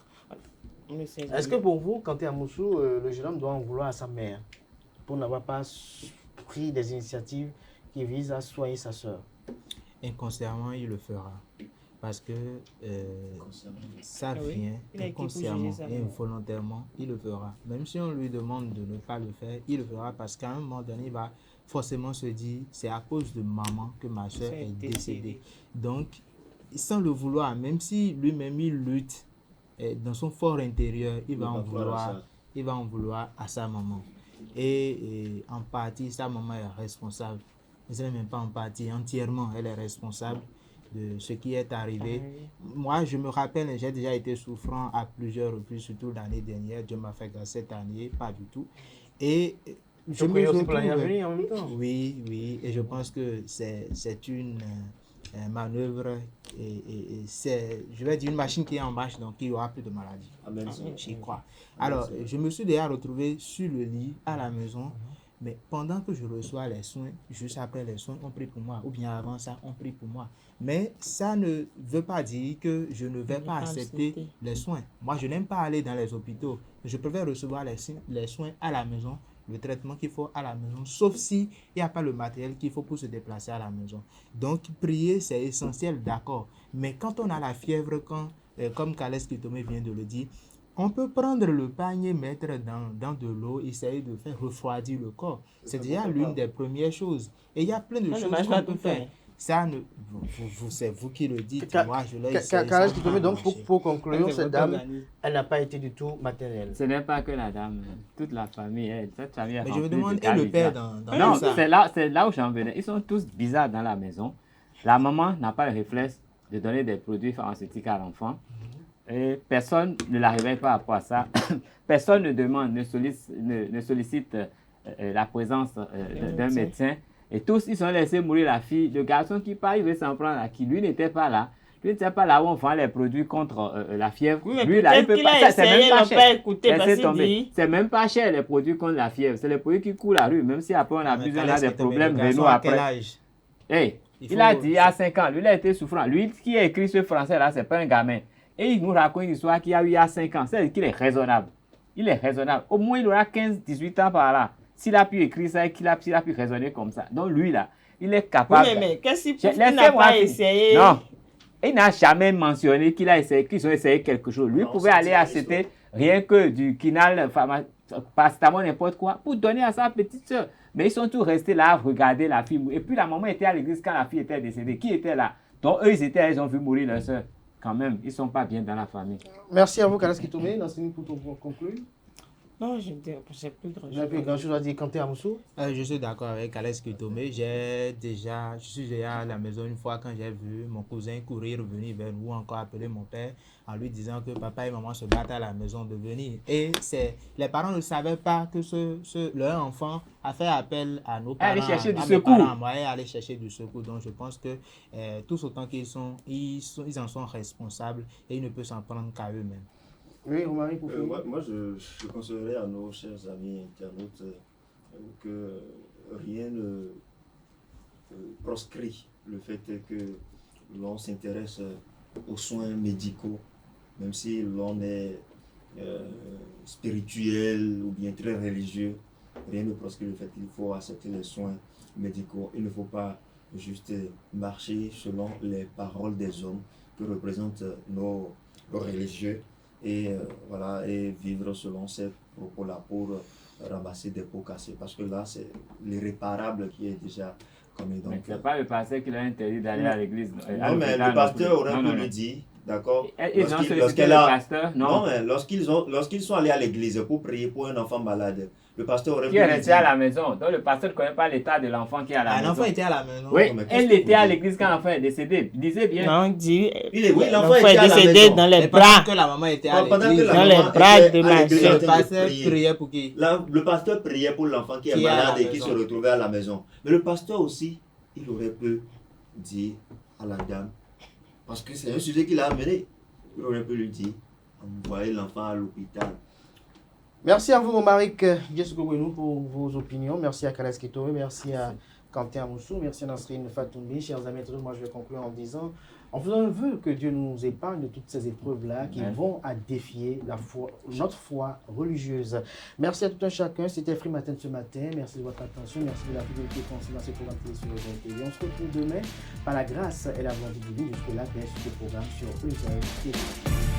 on ne sait. Est-ce que pour vous, quand tu es à Moussou, le jeune homme doit en vouloir à sa mère pour n'avoir pas pris des initiatives qui visent à soigner sa soeur? Inconsciemment, il le fera. Parce que ça vient inconsciemment et involontairement, il le fera. Même si on lui demande de ne pas le faire, il le fera parce qu'à un moment donné, il va forcément se dire, c'est à cause de maman que ma soeur est décédée. Donc, sans le vouloir, même si lui-même il lutte dans son fort intérieur, il va en vouloir à sa maman. Et en partie, sa maman est responsable. Mais ce n'est même pas en partie, entièrement, elle est responsable de ce qui est arrivé. Moi, je me rappelle, j'ai déjà été souffrant à plusieurs reprises, surtout l'année dernière. Dieu m'a fait grâce cette année, pas du tout. Et je me retrouve... en même temps. Oui, et je pense que c'est une manœuvre et c'est, je vais dire, une machine qui est en marche, donc il y aura plus de maladies. Amen. J'y crois. Alors, je me suis déjà retrouvé sur le lit à la maison. Mais pendant que je reçois les soins, juste après les soins, on prie pour moi. Ou bien avant ça, on prie pour moi. Mais ça ne veut pas dire que je ne vais pas accepter les soins. Moi, je n'aime pas aller dans les hôpitaux. Je préfère recevoir les soins à la maison, le traitement qu'il faut à la maison, sauf si il n'y a pas le matériel qu'il faut pour se déplacer à la maison. Donc, prier, c'est essentiel, d'accord. Mais quand on a la fièvre, comme Calès Kitomé vient de le dire, on peut prendre le panier, mettre dans de l'eau, essayer de faire refroidir le corps. C'est déjà l'une des premières choses. Et il y a plein de choses qu'on peut faire. Ça, c'est vous qui le dites. Moi, je l'ai essayé. Donc, pour conclure, cette dame, elle n'a pas été du tout maternelle. Ce n'est pas que la dame, toute la famille, cette famille. Mais je me demande, et le père dans non, c'est là où j'en venais. Ils sont tous bizarres dans la maison. La maman n'a pas le réflexe de donner des produits pharmaceutiques à l'enfant. Et personne ne la réveille par rapport à ça. Personne ne demande, ne sollicite la présence d'un médecin. Et tous, ils ont laissé mourir la fille. Le garçon qui part, il veut s'en prendre à qui? Lui n'était pas là. Lui n'était pas là où on vend les produits contre la fièvre. Oui, mais lui, là, il peut pas. C'est même pas cher. C'est même pas cher les produits contre la fièvre. C'est les produits qui courent la rue. Même si après on a besoin de des problèmes rénaux après. Hey, il a dit il y a 5 ans. Lui, il a été souffrant. Lui qui a écrit ce français-là, c'est pas un gamin. Et il nous raconte une histoire qu'il y a eu il y a 5 ans. C'est qu'il est raisonnable. Il est raisonnable. Au moins, il aura 15-18 ans par là. S'il a pu écrire ça et qu'il a pu raisonner comme ça. Donc, lui, là, il est capable. Oui, mais qu'est-ce qu'il n'a pas essayé? Non. Il n'a jamais mentionné qu'ils ont essayé quelque chose. Lui pouvait aller acheter rien que du Kinal, paracétamol, n'importe quoi, pour donner à sa petite soeur. Mais ils sont tous restés là à regarder la fille. Et puis, la maman était à l'église quand la fille était décédée. Qui était là? Donc, eux, ils ont vu mourir leur soeur. Quand même, ils ne sont pas bien dans la famille. Merci à vous, Kalash Kitoumé. Nassini, pour conclure. Non, je n'ai plus grand-chose à dire. Kanté Amoussou. Je suis d'accord avec Kalash Kitoumé. Je suis déjà à la maison une fois quand j'ai vu mon cousin courir, venir vers nous, encore appeler mon père en lui disant que papa et maman se battent à la maison de venir. Et les parents ne savaient pas que leur enfant a fait appel à nos parents. Aller chercher du secours. Aller chercher du secours. Donc je pense que tous autant qu'ils ils en sont responsables et ils ne peuvent s'en prendre qu'à eux-mêmes. Oui, Romaric, moi, je conseillerais à nos chers amis internautes que rien ne proscrit le fait que l'on s'intéresse aux soins médicaux, même si l'on est spirituel ou bien très religieux. Rien ne proscrit le fait qu'il faut accepter les soins médicaux. Il ne faut pas juste marcher selon les paroles des hommes que représentent nos religieux. Et vivre selon ces propos-là pour ramasser des pots cassés. Parce que là, c'est l'irréparable qui est déjà commis. Mais ce n'est pas le pasteur qui l'a interdit d'aller à l'église. Non, mais le pasteur aurait pu le dire, d'accord? Lorsqu'ils sont allés à l'église pour prier pour un enfant malade, le pasteur aurait pu le dire. Qui est resté à la maison. Donc le pasteur ne connaît pas l'état de l'enfant qui est à la maison. L'enfant était à la maison. Oui, elle était à l'église quand l'enfant est décédé. Disait bien. Non, dit. L'enfant est décédé dans les bras. Que la maman était à l'église. Dans les bras de ma soeur. Le pasteur priait pour qui? Le pasteur priait pour l'enfant qui est malade et qui se retrouvait à la maison. Mais le pasteur aussi, il aurait pu dire à la dame, parce que c'est un sujet qu'il a amené, il aurait pu lui dire, envoyez l'enfant à l'hôpital. Merci à vous, Romaric Diesgogwenou, pour vos opinions. Merci à Kalash Kitoumé, merci à Kanté Amoussou, merci à Nasrine Fatoumbi. Chers amis, moi je vais conclure en disant, en faisant un vœu que Dieu nous épargne de toutes ces épreuves-là qui vont à défier notre foi religieuse. Merci à tout un chacun. C'était Free Matin ce matin. Merci de votre attention. Merci de la fidélité constante dans ce programme télé sur le TV. On se retrouve demain par la grâce et la volonté divine. Jusque-là, bien sur ce programme sur EZTV.